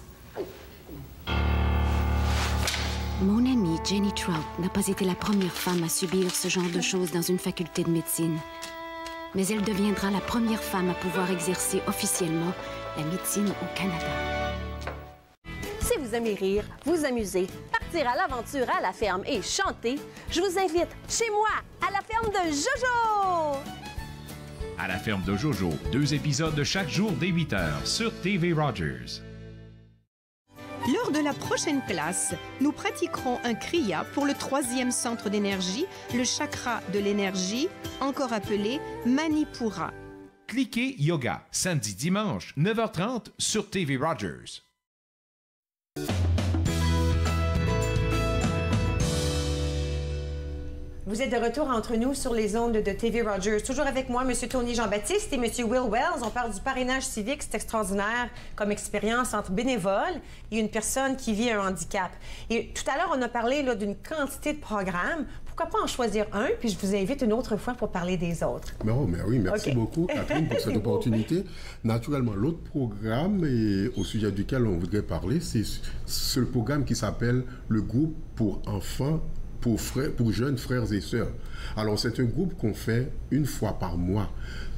Mon amie Jenny Trout n'a pas été la première femme à subir ce genre de choses dans une faculté de médecine. Mais elle deviendra la première femme à pouvoir exercer officiellement la médecine au Canada. Si vous aimez rire, vous amuser, partir à l'aventure à la ferme et chanter, je vous invite chez moi, à la ferme de Jojo! À la ferme de Jojo, 2 épisodes de chaque jour dès 8 h sur TV Rogers. Lors de la prochaine classe, nous pratiquerons un kriya pour le 3e centre d'énergie, le chakra de l'énergie, encore appelé Manipura. Cliquez Yoga, samedi-dimanche, 9h30 sur TV Rogers. Vous êtes de retour entre nous sur les ondes de TV Rogers. Toujours avec moi, M. Tony Jean-Baptiste et M. Will Wells. On parle du parrainage civique. C'est extraordinaire comme expérience entre bénévoles et une personne qui vit un handicap. Et tout à l'heure, on a parlé d'une quantité de programmes. Pourquoi pas en choisir un? Puis je vous invite une autre fois pour parler des autres. Mais oui, merci beaucoup, Catherine, pour cette opportunité. Naturellement, l'autre programme au sujet duquel on voudrait parler, c'est le programme qui s'appelle le groupe pour enfants, pour jeunes frères et sœurs. Alors, c'est un groupe qu'on fait une fois par mois.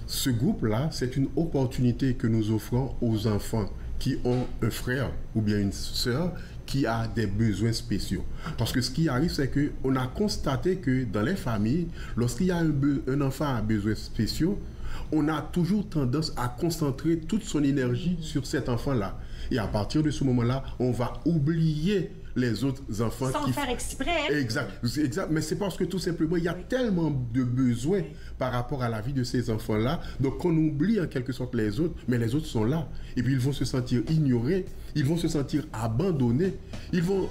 Ce groupe-là, c'est une opportunité que nous offrons aux enfants qui ont un frère ou bien une sœur qui a des besoins spéciaux. Parce que ce qui arrive, c'est qu'on a constaté que dans les familles, lorsqu'il y a un enfant à besoins spéciaux, on a toujours tendance à concentrer toute son énergie sur cet enfant-là. Et à partir de ce moment-là, on va oublier les autres enfants. Sans faire exprès. Exact. Mais c'est parce que tout simplement, il y a tellement de besoins par rapport à la vie de ces enfants-là. Donc, qu'on oublie en quelque sorte les autres, mais les autres sont là. Et puis, ils vont se sentir ignorés, ils vont se sentir abandonnés, ils vont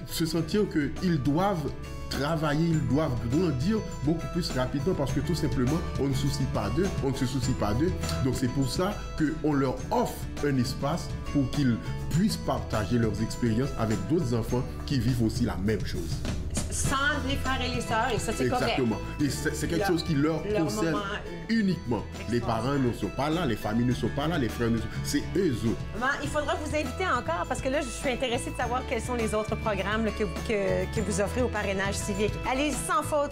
se sentir qu'ils doivent travailler, ils doivent grandir beaucoup plus rapidement parce que tout simplement, on ne se soucie pas d'eux. Donc, c'est pour ça qu'on leur offre un espace pour qu'ils puissent partager leurs expériences avec d'autres enfants qui vivent aussi la même chose. Sans les frères et les sœurs, et ça, c'est correct. Exactement. Et c'est quelque chose qui leur concerne uniquement. Les parents ne sont pas là, les familles ne sont pas là, les frères ne sont pas là. C'est eux autres. Maman, il faudra vous inviter encore parce que là, je suis intéressée de savoir quels sont les autres programmes que vous offrez au parrainage civique. Allez sans faute,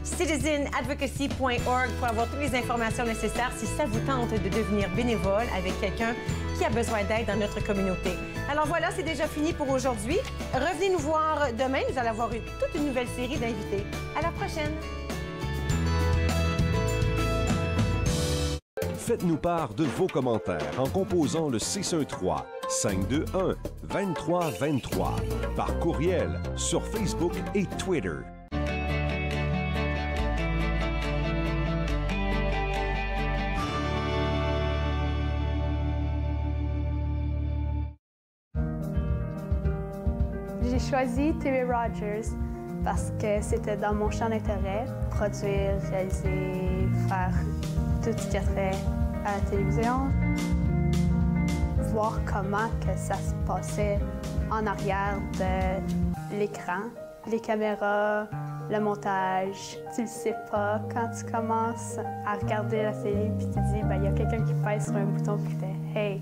citizenadvocacy.org pour avoir toutes les informations nécessaires si ça vous tente de devenir bénévole avec quelqu'un qui a besoin d'aide dans notre communauté. Alors voilà, c'est déjà fini pour aujourd'hui. Revenez nous voir demain. Nous allons avoir toute une nouvelle série d'invités. À la prochaine! Faites-nous part de vos commentaires en composant le 613-521-2323 par courriel sur Facebook et Twitter. J'ai choisi TV Rogers parce que c'était dans mon champ d'intérêt, produire, réaliser, faire tout ce qui a trait à la télévision. Voir comment que ça se passait en arrière de l'écran, les caméras, le montage. Tu le sais pas quand tu commences à regarder la télé puis tu te dis, il y a quelqu'un qui pèse sur un bouton qui fait « Hey ».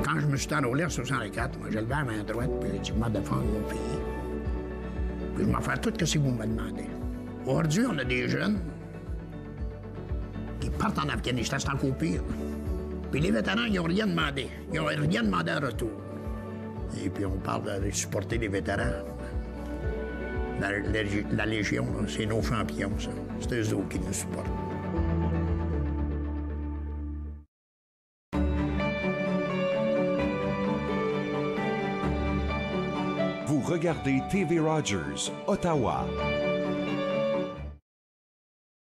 Quand je me suis enrôlé en 64, moi, j'ai levé la main droite puis j'ai dit, moi, défendre mon pays. Puis je vais faire tout ce que vous me demandez. Aujourd'hui, on a des jeunes qui partent en Afghanistan, c'est encore pire. Puis les vétérans, ils n'ont rien demandé. Ils n'ont rien demandé en retour. Et puis on parle de supporter les vétérans. La Légion, c'est nos champions, ça. C'est eux autres qui nous supportent. Vous regardez TV Rogers, Ottawa.